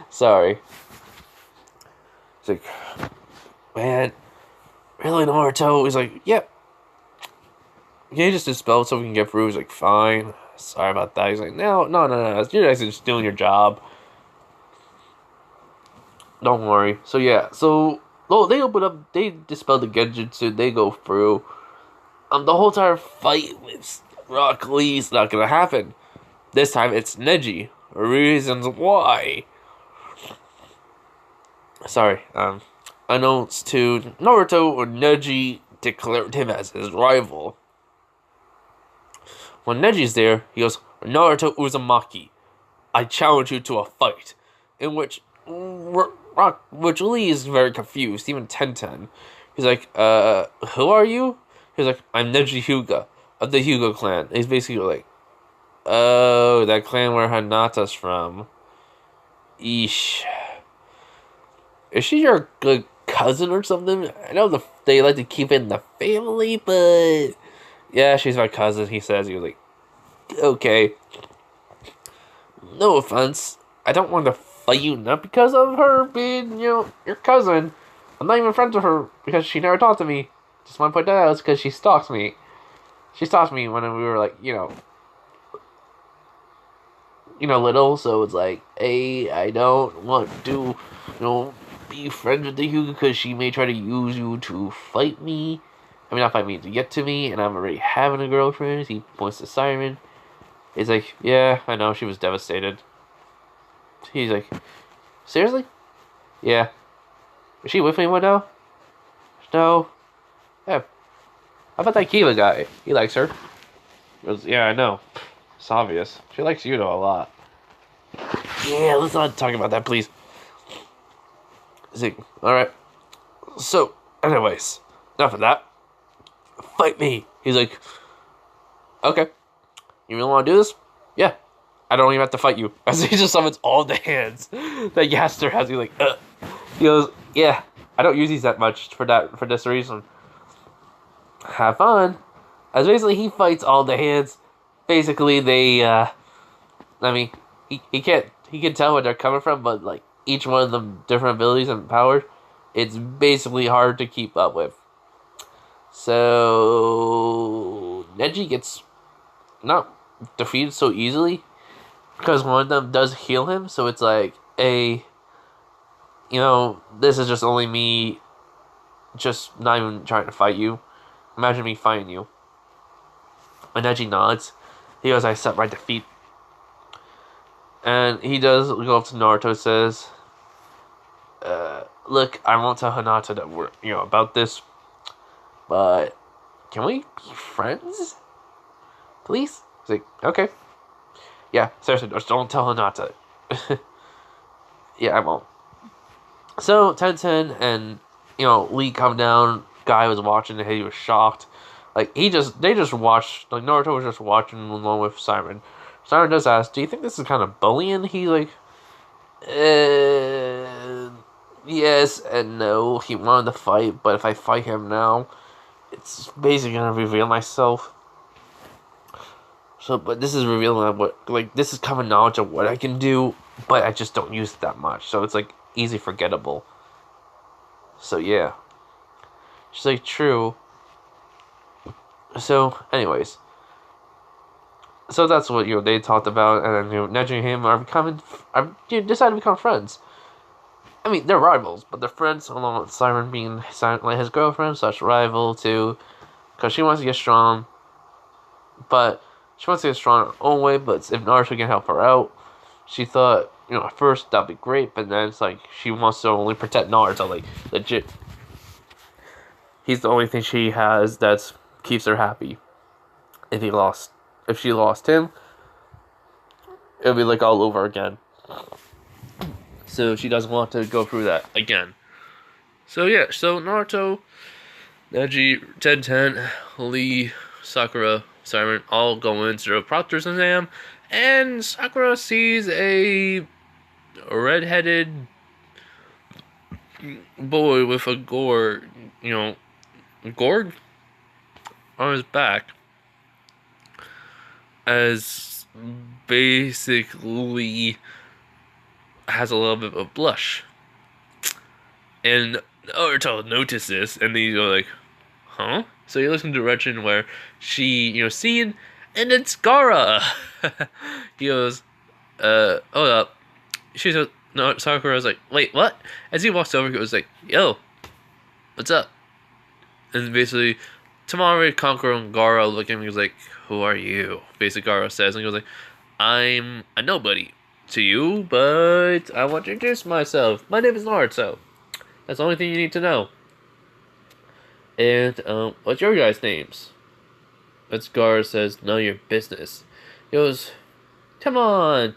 Sorry." He's like, "Man, really, Naruto?" He's like, "Yep. Can you just dispel it so we can get through?" He's like, "Fine. Sorry about that." He's like, No. You guys are just doing your job. Don't worry." So yeah, they open up, they dispel the Genjutsu, they go through. The whole entire fight with Rock Lee's not gonna happen. This time it's Neji. Reasons why. Sorry, Announced to Naruto, Neji declared him as his rival. When Neji's there, he goes, "Naruto Uzumaki, I challenge you to a fight." In which Lee is very confused, even Tenten. He's like, who are you? He's like, "I'm Neji Hyuga, of the Hyuga clan." And he's basically like, "Oh, that clan where Hinata's from. Eesh. Is she your good cousin or something? I know they like to keep it in the family, but yeah, she's my cousin," he says. He was like, "Okay. No offense. I don't want to fight you, not because of her being, your cousin. I'm not even friends with her because she never talked to me. Just want to point that out, it's because she stalks me. She stalked me when we were like, little, so it's like, hey, I don't want to, be friends with the Hyuga because she may try to use you to fight me. I mean, not fight me, to get to me, and I'm already having a girlfriend." He points to Siren. He's like, "Yeah, I know, she was devastated." He's like, "Seriously?" "Yeah." "Is she with anyone now?" "No." "Yeah. How about that Kiva guy? He likes her." He goes, "Yeah, I know. It's obvious. She likes you, though, a lot." "Yeah, let's not talk about that, please." He's like, "Alright. So, anyways, enough of that. Fight me." He's like, "Okay. You really want to do this?" "Yeah. I don't even have to fight you." As he just summons all the hands that Yaster has. He's like, ugh. He goes, "Yeah, I don't use these that much for this reason. Have fun." As basically he fights all the hands. Basically they he can tell where they're coming from, but like each one of them different abilities and powers, it's basically hard to keep up with. So Neji gets not defeated so easily because one of them does heal him, so it's like this is just only me just not even trying to fight you. Imagine me fighting you. And Neji nods. He goes, "I accept my defeat." And he does go up to Naruto, says, "Look, I won't tell Hinata that we're, about this, but can we be friends? Please?" He's like, "Okay. Yeah, seriously, just don't tell Hinata." "Yeah, I won't." So, Tenten and, Lee come down. Guy was watching, and he was shocked. Like, they just watched, like, Naruto was just watching along with Siren. Siren does ask, "Do you think this is kind of bullying?" He's like, yes and no. He wanted to fight, but if I fight him now, it's basically gonna reveal myself. So, but this is revealing this is common knowledge of what I can do, but I just don't use it that much. So it's like easy forgettable. So yeah. She's like, "True." So, anyways. So that's what, they talked about, and then, Neji and him decided to become friends. I mean, they're rivals, but they're friends, along with Siren being his girlfriend / rival too, because she wants to get strong, but she wants to get strong in her own way, but if Naruto can help her out, she thought, at first that'd be great, but then it's like, she wants to only protect Naruto, like, legit. He's the only thing she has that keeps her happy. if she lost him, it'll be like all over again. So she doesn't want to go through that again. So yeah, so Naruto, Neji, Ten, Lee, Sakura, Siren all go into the proctor's exam, and Sakura sees a red-headed boy with a gourd on his back, as basically has a little bit of a blush. And Naruto notices this, and he's like, huh? So he looks in the direction where she, seen, and it's Gaara. He goes, hold up. She says, no, Sakura's like, wait, what? As he walks over, he goes like, yo, what's up? And basically, Tamari, Conqueror, and Gaara look at him, he goes like, who are you? Basically, Gaara says, and he goes like, I'm a nobody to you, but I want to introduce myself. My name is Naruto. That's the only thing you need to know. And, what's your guys' names? As Gaara says, none of your business. He goes, come on,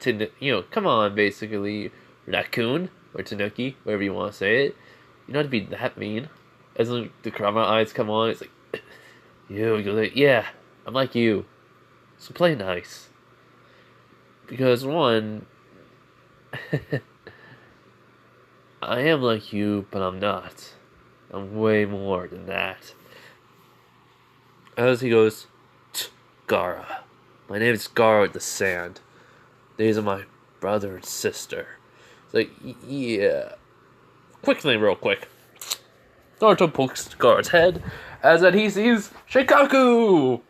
come on, basically, raccoon, or tanuki, whatever you want to say it. You don't have to be that mean. As the Kurama eyes come on, it's like, you, he goes like, yeah, I'm like you. So play nice. Because, one, I am like you, but I'm not. I'm way more than that. As he goes, Gaara. My name is Gaara with the Sand. These are my brother and sister. It's like, yeah. Quick thing, real quick. Naruto pokes Gaara's head, as that he sees Shikaku!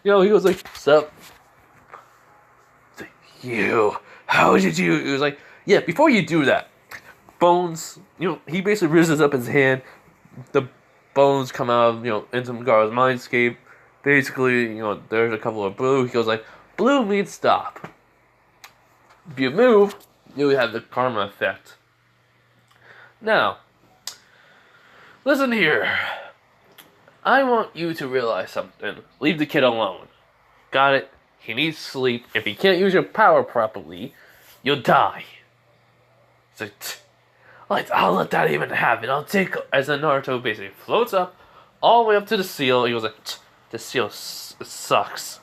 He goes like, sup? It's like, you, how did you? He was like, yeah, before you do that, bones, he basically raises up his hand, the bones come out of, into Gaara's mindscape. Basically, there's a couple of blue. He goes like, blue means stop. If you move, you have the karma effect. Now, listen here. I want you to realize something. Leave the kid alone. Got it? He needs sleep. If he can't use your power properly, you'll die. It's like, I'll let that even happen. I'll take... As the Naruto basically floats up, all the way up to the seal. He goes like, the seal sucks.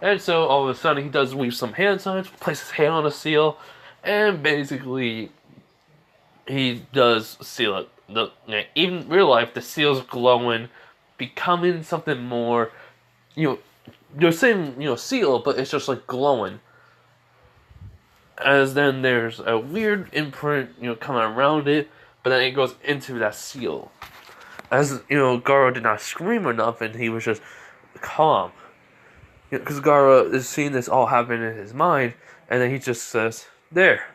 And so, all of a sudden, he does weave some hand signs, places his hand on the seal, and basically, he does seal it. Even in real life, the seal's glowing, becoming something more, the same, seal, but it's just like glowing. As then there's a weird imprint, coming around it, but then it goes into that seal. As, Gaara did not scream or nothing, he was just calm. Because Gaara is seeing this all happen in his mind, and then he just says, there.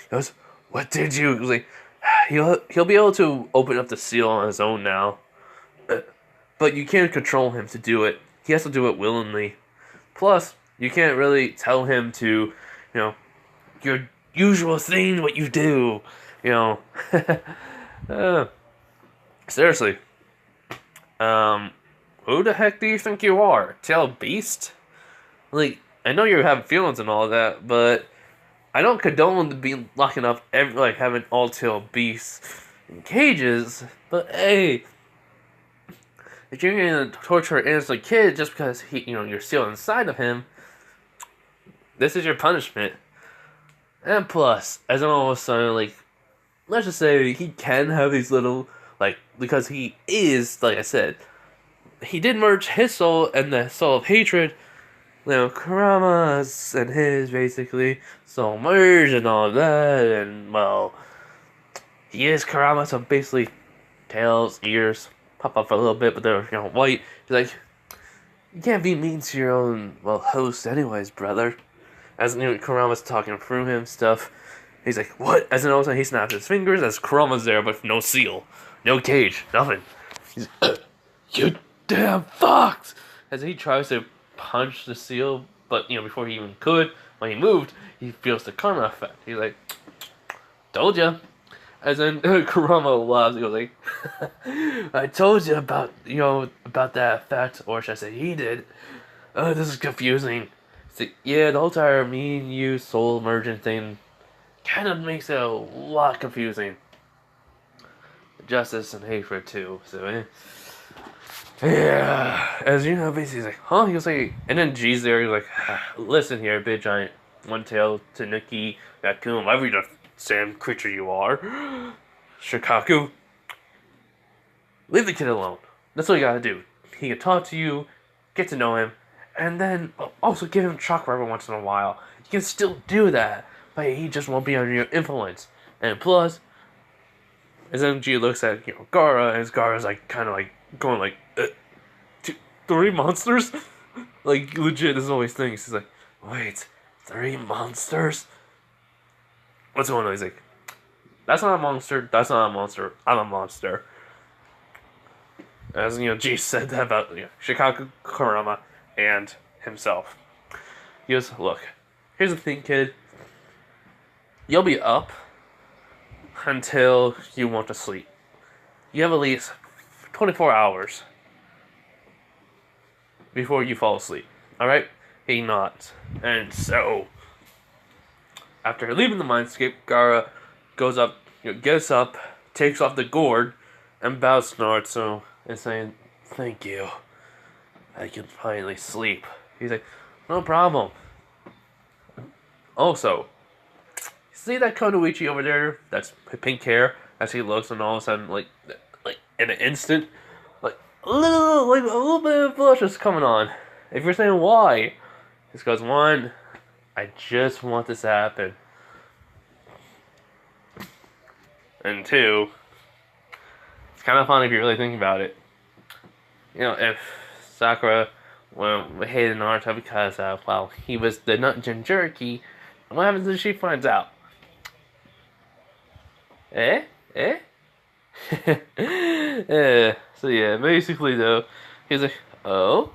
He goes, what did you? He was like, he'll be able to open up the seal on his own now. But you can't control him to do it. He has to do it willingly. Plus, you can't really tell him to, your usual thing, what you do. Seriously. Who the heck do you think you are? Tail Beast? Like, I know you have feelings and all that, but I don't condone to be locking up having all tail beasts in cages. But hey, if you're gonna torture an innocent kid just because you're still inside of him, this is your punishment. And plus, as all of a sudden, let's just say he can have these little, because he is, like I said, he did merge his soul and the soul of hatred. Kurama's and his basically soul merge and all of that, and well, he is Kurama, so basically, tails, ears pop up for a little bit, but they're white. He's like, you can't be mean to your own host, anyways, brother. As Kurama's talking through him stuff, he's like, what? As all of a sudden he snaps his fingers as Kurama's there, but no seal, no cage, nothing. He's you damn fucked! As he tries to punch the seal, but before he even could, when he moved, he feels the karma effect. He's like, told ya. As then Kurama laughs. He goes like, I told you about that effect, or should I say he did. oh, this is confusing. It's like, yeah, the whole entire me and you soul merging thing kind of makes it a lot confusing. Justice and hatred too. So yeah, as you know, basically he's like, huh? He was like, and then G's there. He's like, listen here, big giant one-tailed Tanuki raccoon, whatever the same creature you are, Shikaku. Leave the kid alone. That's what you gotta do. He can talk to you, get to know him, and then also give him chakra every once in a while. You can still do that, but he just won't be under your influence. And plus, as MG looks at Gaara, and Gaara's like kind of like going like, three monsters? Like legit, this is always things. He's like, wait, 3 monsters? What's going on? He's like, that's not a monster. That's not a monster. I'm a monster. As G said that about Shikaku, Kurama, and himself. He goes, look, here's the thing, kid. You'll be up until you want to sleep. You have at least 24 hours before you fall asleep. Alright? He nods. And so, after leaving the mindscape, Gaara goes up, gets up, takes off the gourd, and bows to Naruto and saying, thank you. I can finally sleep. He's like, no problem. Also, see that Konoichi over there? That's pink hair. As he looks, and all of a sudden, like in an instant, like a little bit of blush is coming on. If you're saying why, it's because one, I just want this to happen, and two, it's kind of funny if you really think about it. If Sakura hated Naruto because he was the nut Jinchuriki, what happens if she finds out? Eh? So yeah, basically though, he's like, oh?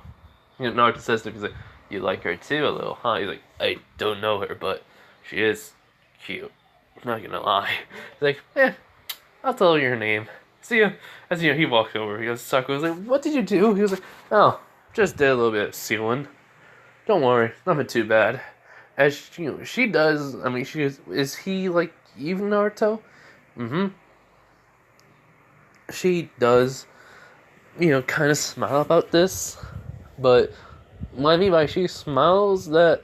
Naruto says to him, he's like, you like her too a little, huh? He's like, I don't know her, but she is cute. I'm not gonna lie. He's like, I'll tell you her name. See ya. As he walks over, he goes, Sakura's like, what did you do? He was like, oh, just did a little bit of sealing. Don't worry, nothing too bad. As she does, I mean, is he like even Naruto? Mm-hmm. She does, kind of smile about this, but what I mean by she smiles that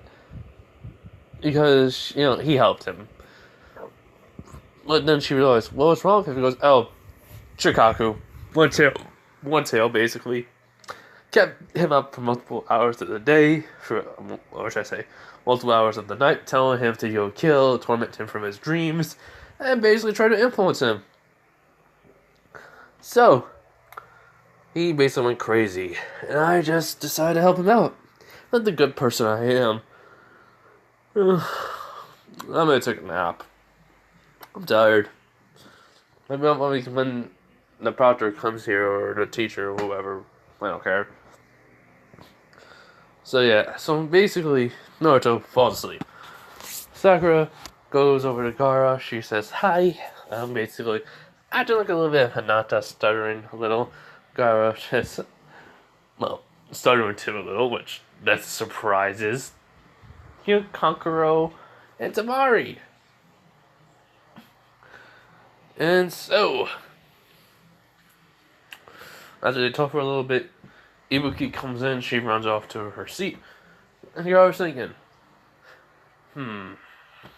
because, he helped him. But then she realized, what was wrong? Because he goes, oh, Shikaku, one tail, basically. Kept him up for multiple hours of the day, or should I say, multiple hours of the night, telling him to go kill, torment him from his dreams, and basically try to influence him. So, he basically went crazy, and I just decided to help him out. Not the good person I am. I'm gonna take a nap. I'm tired. Maybe when the proctor comes here, or the teacher, or whoever, I don't care. So yeah, so basically, Naruto falls asleep. Sakura goes over to Gaara, she says hi, basically, acting like a little bit of Hinata, stuttering a little. Gaara just, stuttering too a little, which, that surprises Kankuro and Tamari. And so, after they talk for a little bit, Ibuki comes in, she runs off to her seat. And you're always thinking,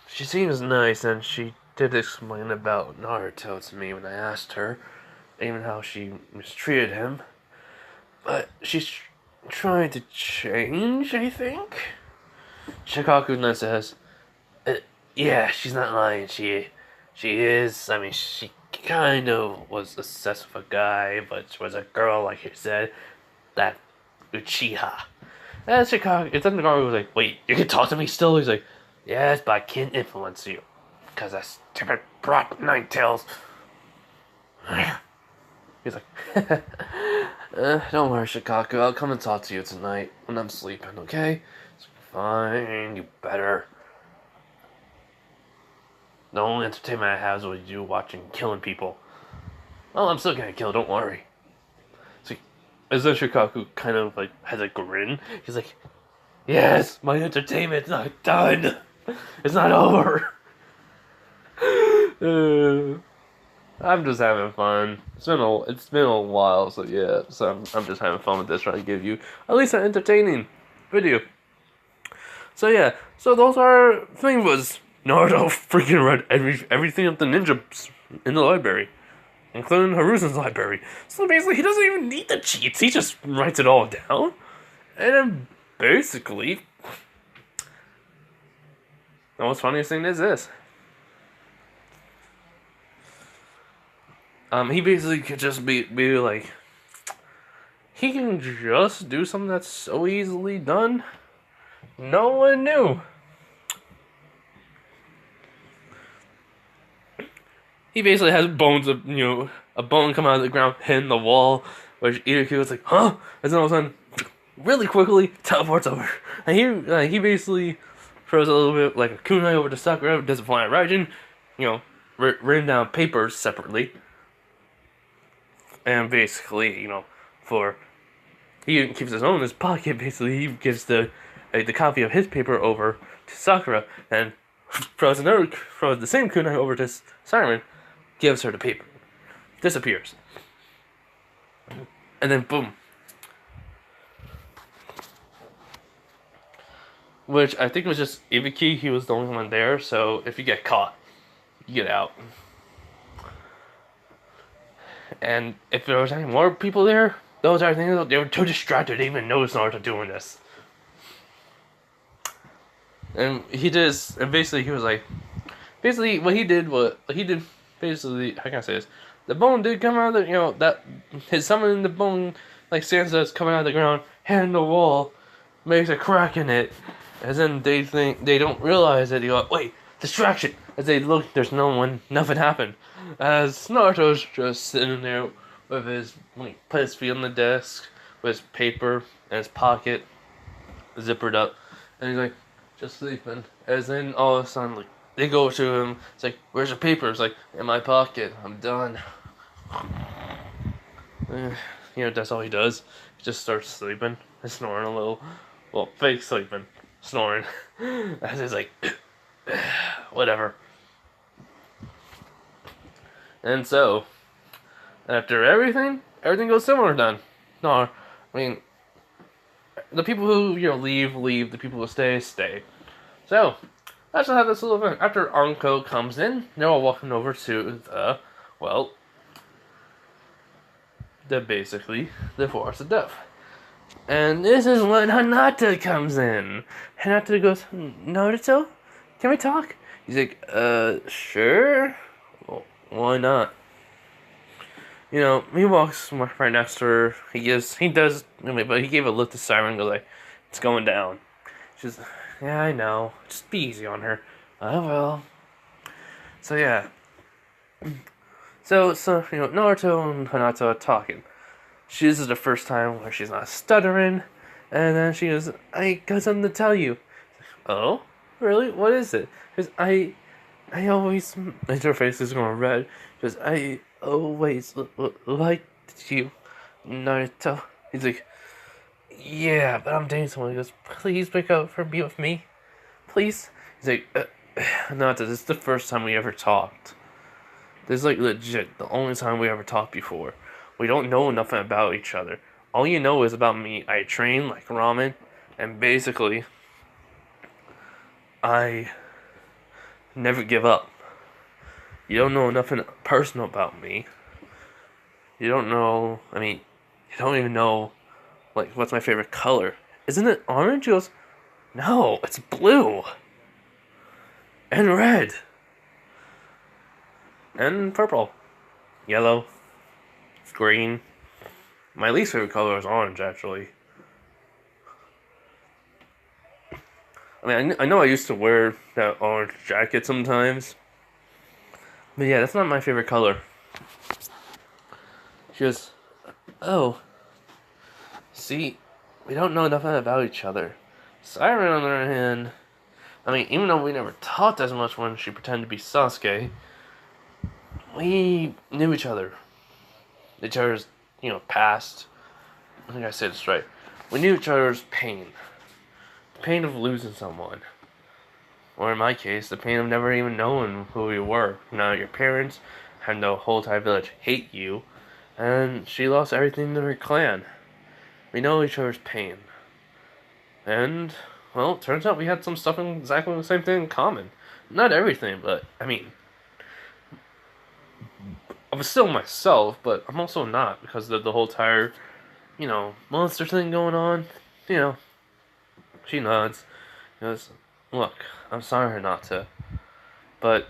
she seems nice, and she did explain about Naruto to me when I asked her, even how she mistreated him. But she's trying to change, I think? Shikaku then says, yeah, she's not lying, she is, I mean, she kind of was obsessed with a guy, but she was a girl, like you said, that Uchiha. And Shikaku, then the guy was like, wait, you can talk to me still? He's like, yes, but I can't influence you, because that stupid brat Nine Tails. He's like, don't worry, Shikaku, I'll come and talk to you tonight when I'm sleeping, okay? It's fine, you better. The only entertainment I have is with you watching killing people. Well, I'm still gonna kill, don't worry. So, And then Shikaku kind of like has a grin. He's like, "Yes, my entertainment's not done. It's not over." I'm just having fun. It's been a while, so yeah. So I'm just having fun with this, trying to give you at least an entertaining video. So yeah. So those are thing was Naruto freaking read everything of the ninjas in the library, including Haruzen's library. So basically, he doesn't even need the cheats. He just writes it all down, and then basically, the most funniest thing is this. He basically could just be like, he can just do something that's so easily done. No one knew. He basically has bones of, a bone come out of the ground, hitting the wall, which Itaku was like, huh? And then all of a sudden, really quickly, teleports over. And he basically throws a little bit like a kunai over to Sakura, does a flying Raijin, written down papers separately. And basically, he keeps his own in his pocket. Basically, he gives the copy of his paper over to Sakura, and throws the same kunai over to Siren, gives her the paper, disappears, and then boom. Which I think was just Ibiki. He was the only one there, so if you get caught, you get out. And if there was any more people there, those are things they were too distracted to even notice Naruto doing this. And basically he was like, what he did, basically, how can I say this? The bone did come out of the, that, his summon the bone, like Sansa is coming out of the ground, hitting the wall, makes a crack in it, and then they don't realize it, they go, wait, distraction! As they look, there's no one, nothing happened. As Naruto's just sitting there with put his feet on the desk, with his paper in his pocket, zippered up, and he's like, just sleeping. As then all of a sudden, they go to him, it's like, where's your paper? It's like, in my pocket, I'm done. That's all he does. He just starts sleeping, snoring a little. Well, fake sleeping, snoring. As he's like, whatever. And so, after everything goes similar then. No, I mean, the people who, leave, the people who stay. So, that's how this little event. After Anko comes in, they're all walking over to basically, the Forest of Death. And this is when Hinata comes in. Hinata goes, Naruto, can we talk? He's like, sure. Well, why not? He walks right next to her. He gave a look to Siren and goes like, it's going down. She's, yeah, I know. Just be easy on her. I will. So yeah. So Naruto and Hinata are talking. This is the first time where she's not stuttering, and then she goes, I got something to tell you. Oh? Really? What is it? Because I always, and her face is going red, because I always liked you, Naruto. He's like, yeah, but I'm dating someone. He goes, please break up for me with me. Please? He's like, Naruto, this is the first time we ever talked. This is legit the only time we ever talked before. We don't know nothing about each other. All you know is about me. I train like ramen, and basically, I never give up. You don't know nothing personal about me. You don't even know, what's my favorite color. Isn't it orange? He goes, no, it's blue. And red. And purple. Yellow. Green. My least favorite color is orange, actually. I know I used to wear that orange jacket sometimes. But yeah, that's not my favorite color. She goes, oh. See, we don't know nothing about each other. Siren, on the other hand, even though we never talked as much when she pretended to be Sasuke, we knew each other's, past, I think I said this right. We knew each other's pain. The pain of losing someone. Or in my case, the pain of never even knowing who you were. Now your parents and the whole entire village hate you, and she lost everything in her clan. We know each other's pain. And, well, it turns out we had some stuff in exactly the same thing in common. Not everything, but, I mean, I'm still myself, but I'm also not, because of the whole entire, monster thing going on. She nods. She goes, look, I'm sorry not to, but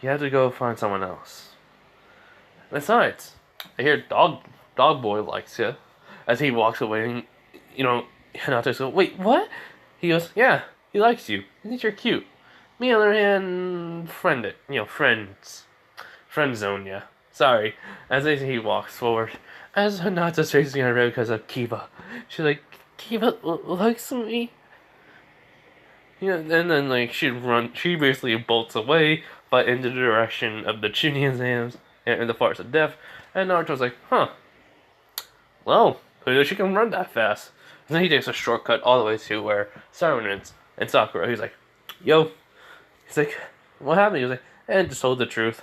you have to go find someone else. Besides, I hear Dog Boy likes you. As he walks away, and, Hinata goes, wait, what? He goes, yeah, he likes you. He thinks you're cute. Me, on the other hand, friend it. Friends. Friend zone ya. Sorry. As he walks forward, as Hinata's facing her because of Kiba, she's like, Kiba likes me? And then, she basically bolts away, but in the direction of the Chunin exams and the Forest of Death, and Naruto's like, huh. Well, who knew she can run that fast? And then he takes a shortcut all the way to where Siren is and Sakura. He's like, yo. He's like, what happened? He was like, and just told the truth.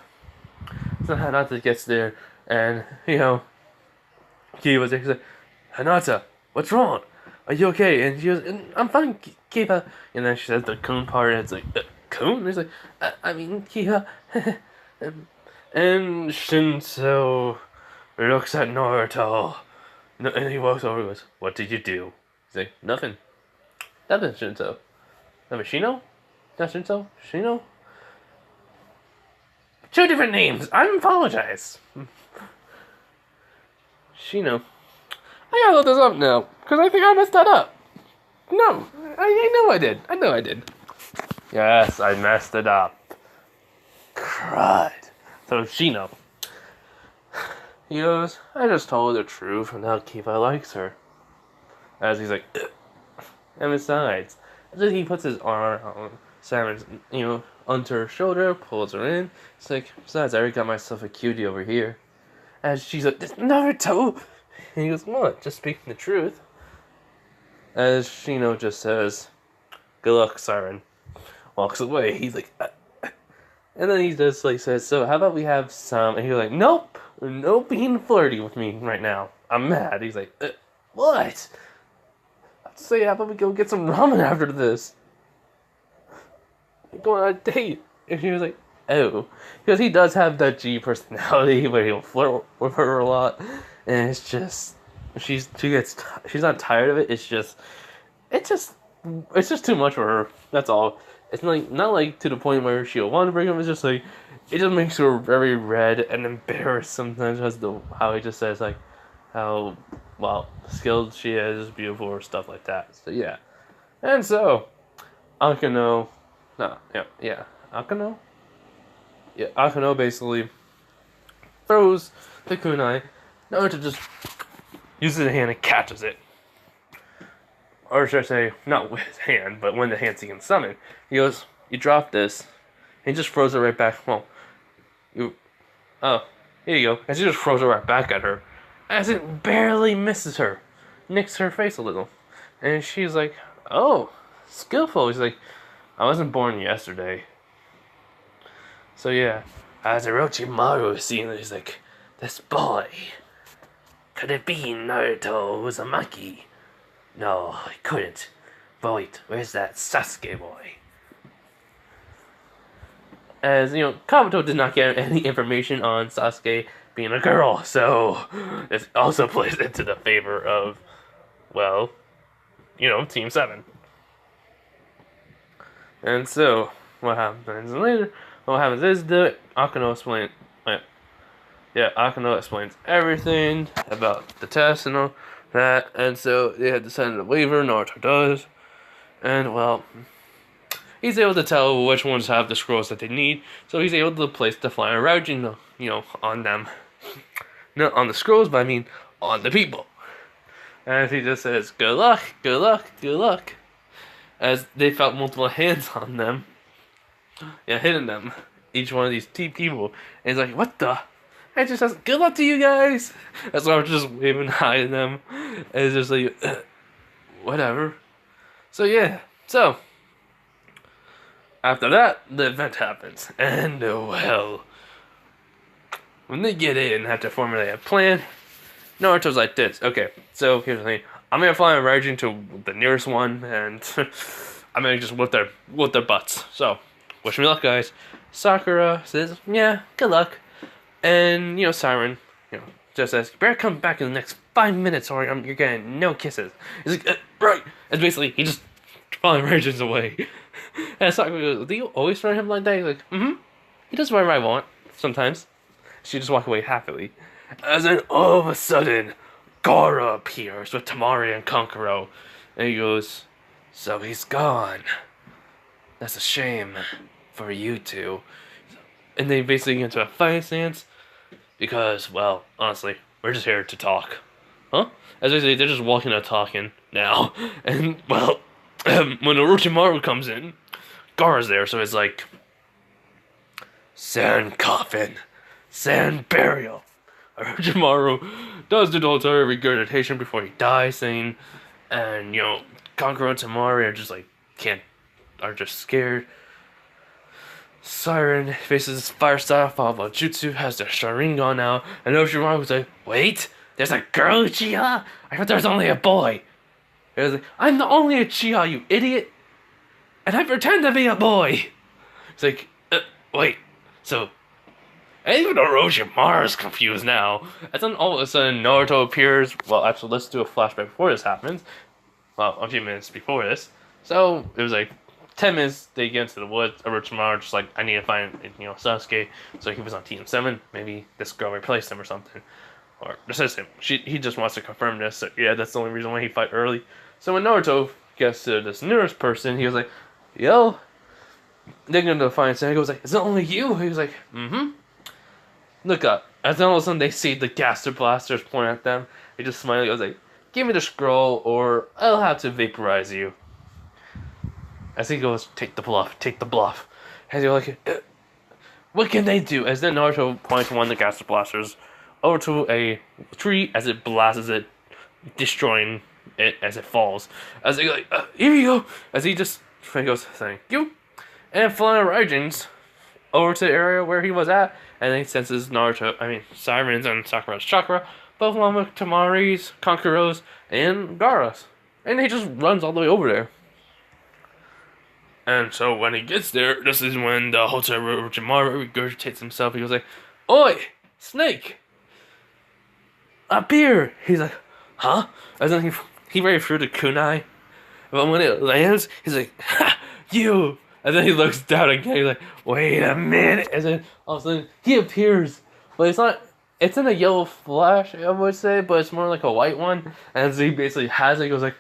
So Hinata gets there, and, Kiba's there. He's like, Hinata, what's wrong? Are you okay? And she goes, I'm fine, Kiba. And then she says the Kun part, and it's like, Kun? And he's like, I mean, Kiba. And Shinso looks at Naruto. And he walks over and goes, what did you do? He's like, nothing. Nothing, Shinso. Nothing, Shino? Not Shinso? Shino? Two different names. I apologize. Shino. I gotta look this up now, because I think I messed that up. No, I know I did. I know I did. Yes, I messed it up. Crud. So, Shino. He goes, I just told her the truth, and now Kiba likes her. As he's like, ugh. And besides, then he puts his arm on Simon's, onto her shoulder, pulls her in. It's like, besides, I already got myself a cutie over here. As she's like, Naruto! And he goes, what? Just speaking the truth. As Shino just says, good luck, Siren. Walks away. He's like, And then he just says, so how about we have some? And he's like, nope, no being flirty with me right now. I'm mad. He's like, what? I'd say, how about we go get some ramen after this? We're going on a date. And she was like, oh. Because he does have that G personality where he'll flirt with her a lot. And it's just, she's not tired of it. It's just too much for her. That's all. It's not to the point where she'll want to break him. It's just it just makes her very red and embarrassed sometimes as to how he just says how skilled she is, beautiful, or stuff like that. So yeah, and so Akano basically throws the kunai. Naruto just uses a hand and catches it. Or should I say, not with his hand, but when the hands he can summon. He goes, you drop this. And he just throws it right back. Well, here you go. And he just throws it right back at her. As it barely misses her. Nicks her face a little. And she's like, oh, skillful. He's like, I wasn't born yesterday. So yeah, as Orochimaru seeing it, he's like, this boy, could it be Naruto Uzumaki? No, I couldn't. But wait, where's that Sasuke boy? As, Kabuto did not get any information on Sasuke being a girl, so this also plays into the favor of, Team 7. And so, what happens later? What happens is Akano explains everything about the test and all that, and so they had to send a waiver. Naruto does, and he's able to tell which ones have the scrolls that they need, so he's able to place the flying routing, on them, not on the scrolls, but I mean on the people. And he just says, "Good luck, good luck, good luck," as they felt multiple hands on them, hitting them, each one of these people, and he's like, "What the?" and just says, "Good luck to you guys." That's why I'm just waving hi to them. And it's just like, whatever. So yeah, so after that, the event happens, and well, when they get in and have to formulate a plan, Naruto's like this. Okay, so here's the thing: I'm gonna fly my Raijin to the nearest one, and I'm gonna just whip their butts. So, wish me luck, guys. Sakura says, "Yeah, good luck," and Siren, just says, "You better come back in the next 5 minutes, or you're getting no kisses." He's like, "Right," and basically he just flying Raijins away. And Sakura goes, "Do you always throw him like that?" He's like, "Mm-hmm. He does whatever I want sometimes." She just walk away happily. As then all of a sudden, Gaara appears with Temari and Kankuro. And he goes, "So he's gone. That's a shame for you two." And they basically get into a fight stance. Because, well, honestly, we're just here to talk. Huh? As I say, they're just walking and talking now. And, well, when Orochimaru comes in, Gaara's there, so it's like, sand coffin. Sand burial. Orochimaru does the entire regurgitation before he dies, saying, and Kankuro and Temari are just like are just scared. Siren faces his fire style, followed by Jutsu, has their Sharingan now, and Orochimaru's like, "Wait, there's a girl Uchiha? I thought there was only a boy." He was like, "I'm the only Uchiha, you idiot, and I pretend to be a boy." It's like, wait, so. And even Orochimaru's confused now. And then all of a sudden, Naruto appears. Well, actually, let's do a flashback before this happens. Well, a few minutes before this. So, it was like 10 minutes, they get into the woods. Orochimaru just like, I need to find, Sasuke. So he was on Team 7. Maybe this girl replaced him or something. Or, this is him. He just wants to confirm this. So, yeah, that's the only reason why he fight early. So when Naruto gets to this nearest person, he was like, "Yo." They're going to find Sasuke. He goes like, "Is it only you?" He was like, "Mm-hmm." Look up. And then all of a sudden they see the Gaster Blasters point at them. He just smiles. He goes like, "Give me the scroll or I'll have to vaporize you." As he goes, take the bluff. And you're like, what can they do? As then Naruto points one of the Gaster Blasters over to a tree as it blasts it, destroying it as it falls. As he like, "Here you go." As he goes, "Thank you." And flying Raijins over to the area where he was at, and then he senses Siren's and Sakura's chakra, both along with Temari's, Kankuro's, and Gaara's. And he just runs all the way over there. And so when he gets there, this is when the Hotel Orochimaru regurgitates himself. He goes like, "Oi, snake! Up here!" He's like, "Huh?" And then he already threw the kunai. But when it lands, he's like, "Ha! You!" And then he looks down again, he's like, "Wait a minute." And then all of a sudden, he appears. But it's in a yellow flash, I would say, but it's more like a white one. And so he basically has it, he goes like,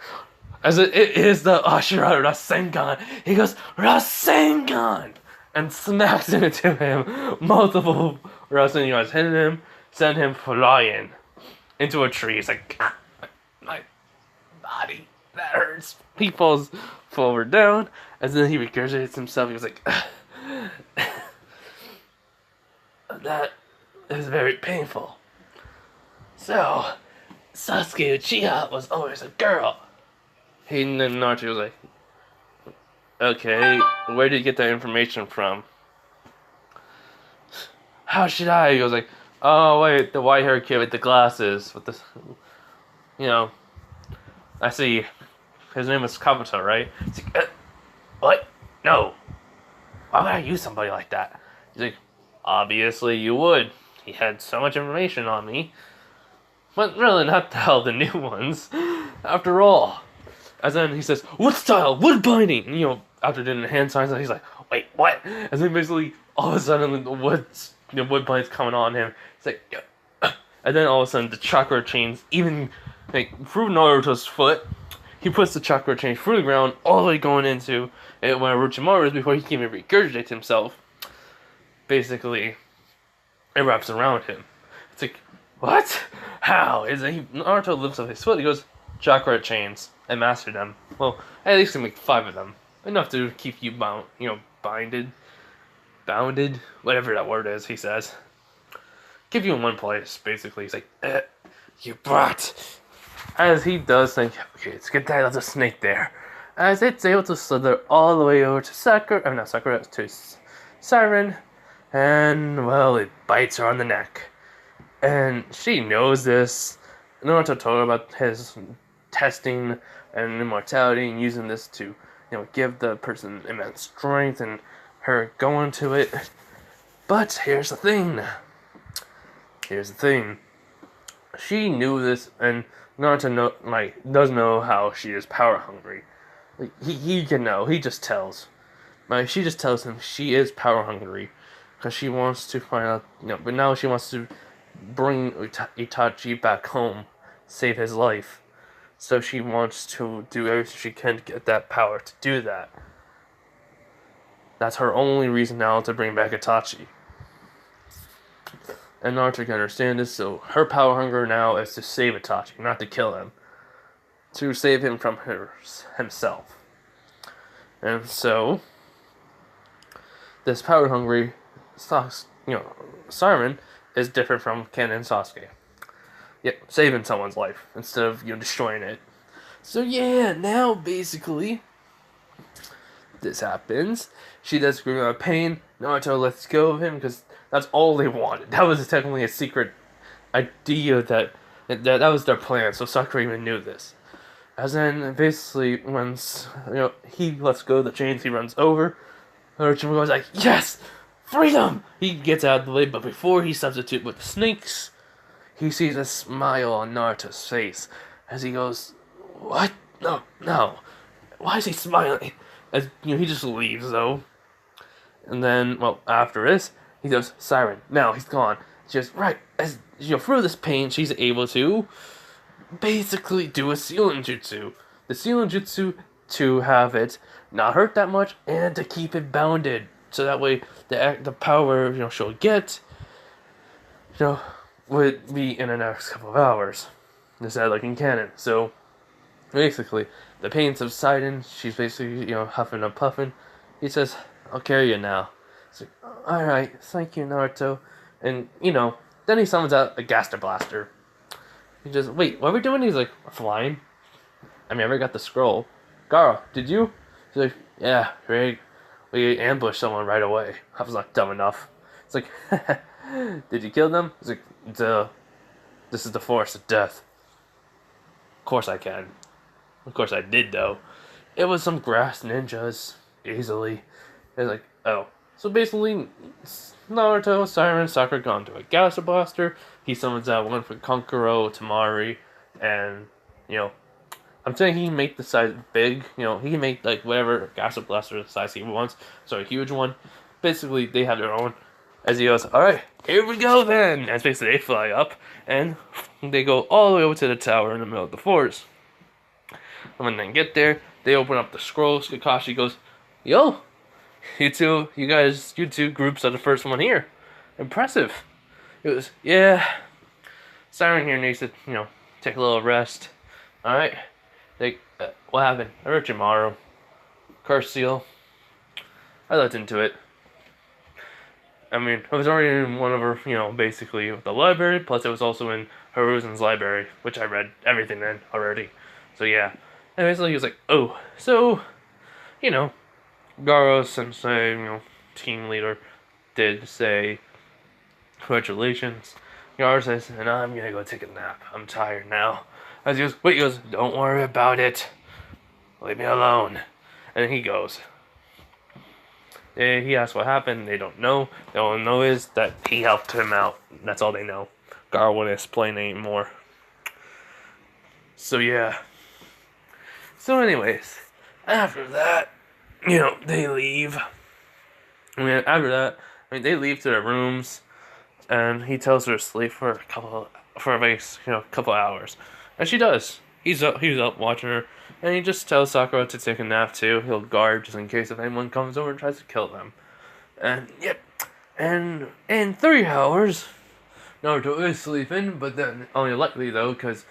it is the Ashura Rasengan. He goes, "Rasengan!" And smacks it into him. Multiple Rasengan hit him, send him flying into a tree. He's like, my body, that hurts. He falls forward down, and then he regurgitates himself. He was like, "That is very painful." So, Sasuke Uchiha was always a girl. And then Naruto was like, "Okay, where did you get that information from?" "How should I?" He was like, "Oh wait, the white haired kid with the glasses, with this, I see. His name is Kabuto, right?" He's like, "What? No. Why would I use somebody like that?" He's like, "Obviously you would. He had so much information on me. But really not tell the new ones, after all." And then he says, "Wood style, wood binding." And, after doing the hand signs, he's like, "Wait, what?" And then basically, all of a sudden, the wood binding's coming on him. It's like, and then all of a sudden, the chakra chains, even through Naruto's foot, he puts the chakra chain through the ground, all the way going into it where Orochimaru is before he can even regurgitate himself. Basically, it wraps around him. It's like, what? How? Naruto lifts up his foot, he goes, "Chakra chains. I mastered them. Well, at least I make 5 of them. Enough to keep you bounded, whatever that word is," he says. give you in one place, basically. He's like, you brat. As he does think, okay, it's good that there's a snake there. As it's able to slither all the way over to to Siren, and, well, it bites her on the neck. And she knows this. Naruto told her about his testing and immortality and using this to, give the person immense strength and her going to it. But here's the thing. She knew this, and Naruto does know how she is power hungry. Like, he can know. He just tells. She just tells him she is power hungry because she wants to find out. But now she wants to bring Itachi back home, save his life. So she wants to do everything she can to get that power to do that. That's her only reason now to bring back Itachi. And Naruto can understand this, so her power hunger now is to save Itachi, not to kill him. To save him from himself. And so, this power hungry Siren is different from Ken and Sasuke. Yep, saving someone's life instead of destroying it. So yeah, now basically this happens. She does scream out of pain. Naruto lets go of him because that's all they wanted. That was technically a secret idea that was their plan. So Sakura even knew this. As then basically once he lets go of the chains, he runs over. Orochimaru goes like, yes, freedom. He gets out of the way, but before he substitutes with the snakes, he sees a smile on Naruto's face as he goes, what? No. Why is he smiling? As he just leaves though. And then, after this, he goes, Siren. Now he's gone. Just right as through this pain, she's able to basically do a sealing jutsu. The sealing jutsu to have it not hurt that much and to keep it bounded, so that way the power she'll get would be in the next couple of hours. Instead like in canon. So basically, the pain subsiding. She's basically huffing and puffing. He says, "I'll carry you now." It's like, all right, thank you, Naruto. And then he summons out a Gaster Blaster. He just, wait, what are we doing? He's like, flying. I never got the scroll. Gaara, did you? He's like, yeah, right. We ambushed someone right away. I was not dumb enough. It's like, did you kill them? He's like, duh. This is the force of death. Of course I can. Of course I did, though. It was some grass ninjas. Easily. It's like, oh. So basically, Naruto, Siren, Sakura gone to a Gaster Blaster. He summons out one for Kankuro, Tamari, and, I'm saying he can make the size big. He can make, whatever Gaster Blaster size he wants. So a huge one. Basically, they have their own. As he goes, alright, here we go then! And basically, they fly up, and they go all the way over to the tower in the middle of the forest. And when they get there, they open up the scrolls. Kakashi goes, yo! You two groups are the first one here. Impressive. It was, yeah. Siren here needs to, take a little rest. Alright. What happened? Orochimaru. Curse seal. I looked into it. I mean, it was already in one of her, basically the library, plus it was also in Hiruzen's library, which I read everything in already. So yeah. And basically he was like, oh, so, Gaara Sensei, team leader, did say, congratulations. Gaara says, and I'm gonna go take a nap. I'm tired now. As he goes, don't worry about it. Leave me alone. And then he goes. He asks what happened. They don't know. They all know is that he helped him out. That's all they know. Gaara wouldn't explain anymore. So yeah. So anyways, after that, they leave. After that, they leave to their rooms, and he tells her to sleep for a couple hours, and she does. He's up watching her, and he just tells Sakura to take a nap too. He'll guard just in case if anyone comes over and tries to kill them. And yep, and in 3 hours, Naruto is sleeping, but then only likely though, because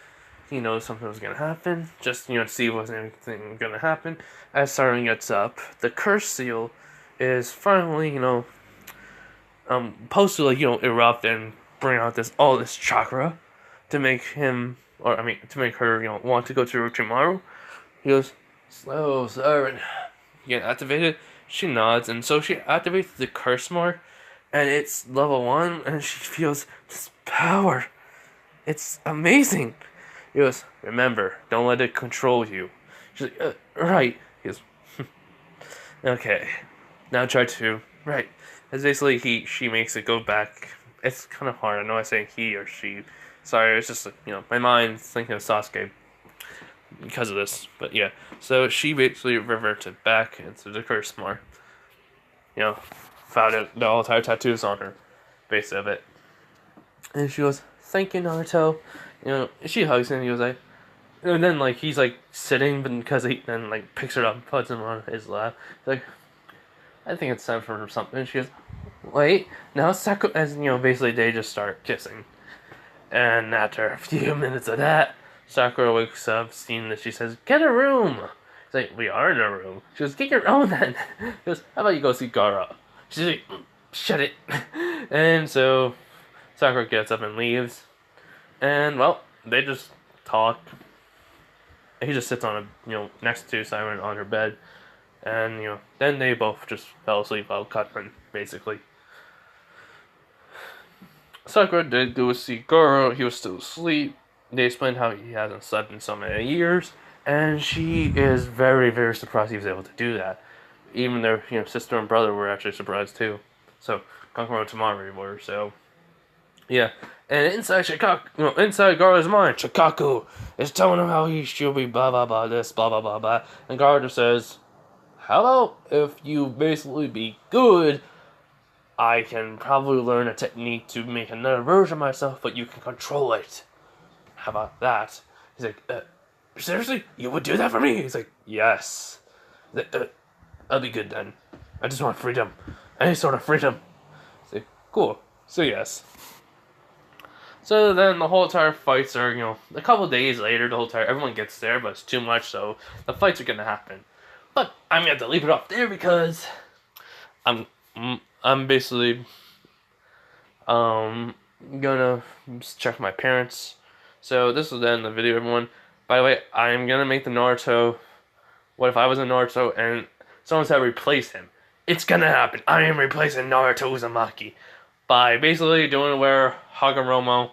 he knows something was gonna happen. Just to see was anything gonna happen. As Siren gets up, the curse seal is finally supposed to erupt and bring out all this chakra to make to make her, want to go to Orochimaru. He goes, slow, Siren. Get activated. She nods, and so she activates the curse mark, and it's level 1, and she feels this power. It's amazing. He goes, remember, don't let it control you. She's like, right. He goes, okay. Now try to, right. It's basically she makes it go back. It's kind of hard. I know I say he or she. Sorry, it's just, my mind's thinking of Sasuke because of this. But yeah, so she basically reverted back into the curse mark. Found it, the entire tattoos on her, base of it. And she goes, thank you, Naruto. She hugs him. He was like, and then he's sitting, but because he then picks her up and puts him on his lap. He's like, I think it's time for something. And she goes, wait, now basically they just start kissing. And after a few minutes of that, Sakura wakes up, seeing that she says, get a room. He's like, we are in a room. She goes, get your own then. He goes, how about you go see Gaara? She's like, shut it. And so Sakura gets up and leaves. And, well, they just talk. He just sits on next to Siren on her bed. And, then they both just fell asleep while cuddling, basically. Sakura did go see Gaara. He was still asleep. They explained how he hasn't slept in so many years. And she is very, very surprised he was able to do that. Even their sister and brother were actually surprised too. So, Konkomo were, so... Yeah. And inside inside Gaara's mind, Shikaku is telling him how he should be blah blah blah this, blah blah blah blah. And Gaara just says, how about if you basically be good, I can probably learn a technique to make another version of myself, but you can control it. How about that? He's like, seriously? You would do that for me? He's like, yes. I'll be good then. I just want freedom. Any sort of freedom. He's like, cool. So yes. So then the whole entire fights are, a couple of days later, everyone gets there, but it's too much, so the fights are gonna happen. But I'm gonna have to leave it off there because I'm basically gonna check my parents. So this is the end of the video, everyone. By the way, I'm gonna make the Naruto. What if I was in Naruto and someone said replace him? It's gonna happen. I am replacing Naruto Uzumaki by basically doing where Hagoromo,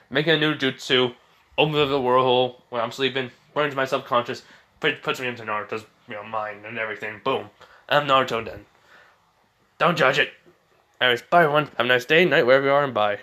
making a new jutsu, opens the wormhole when I'm sleeping, burns my subconscious, puts me into Naruto's mind and everything. Boom, I'm Naruto then. Don't judge it. Anyways, bye everyone. Have a nice day, night, wherever you are, and bye.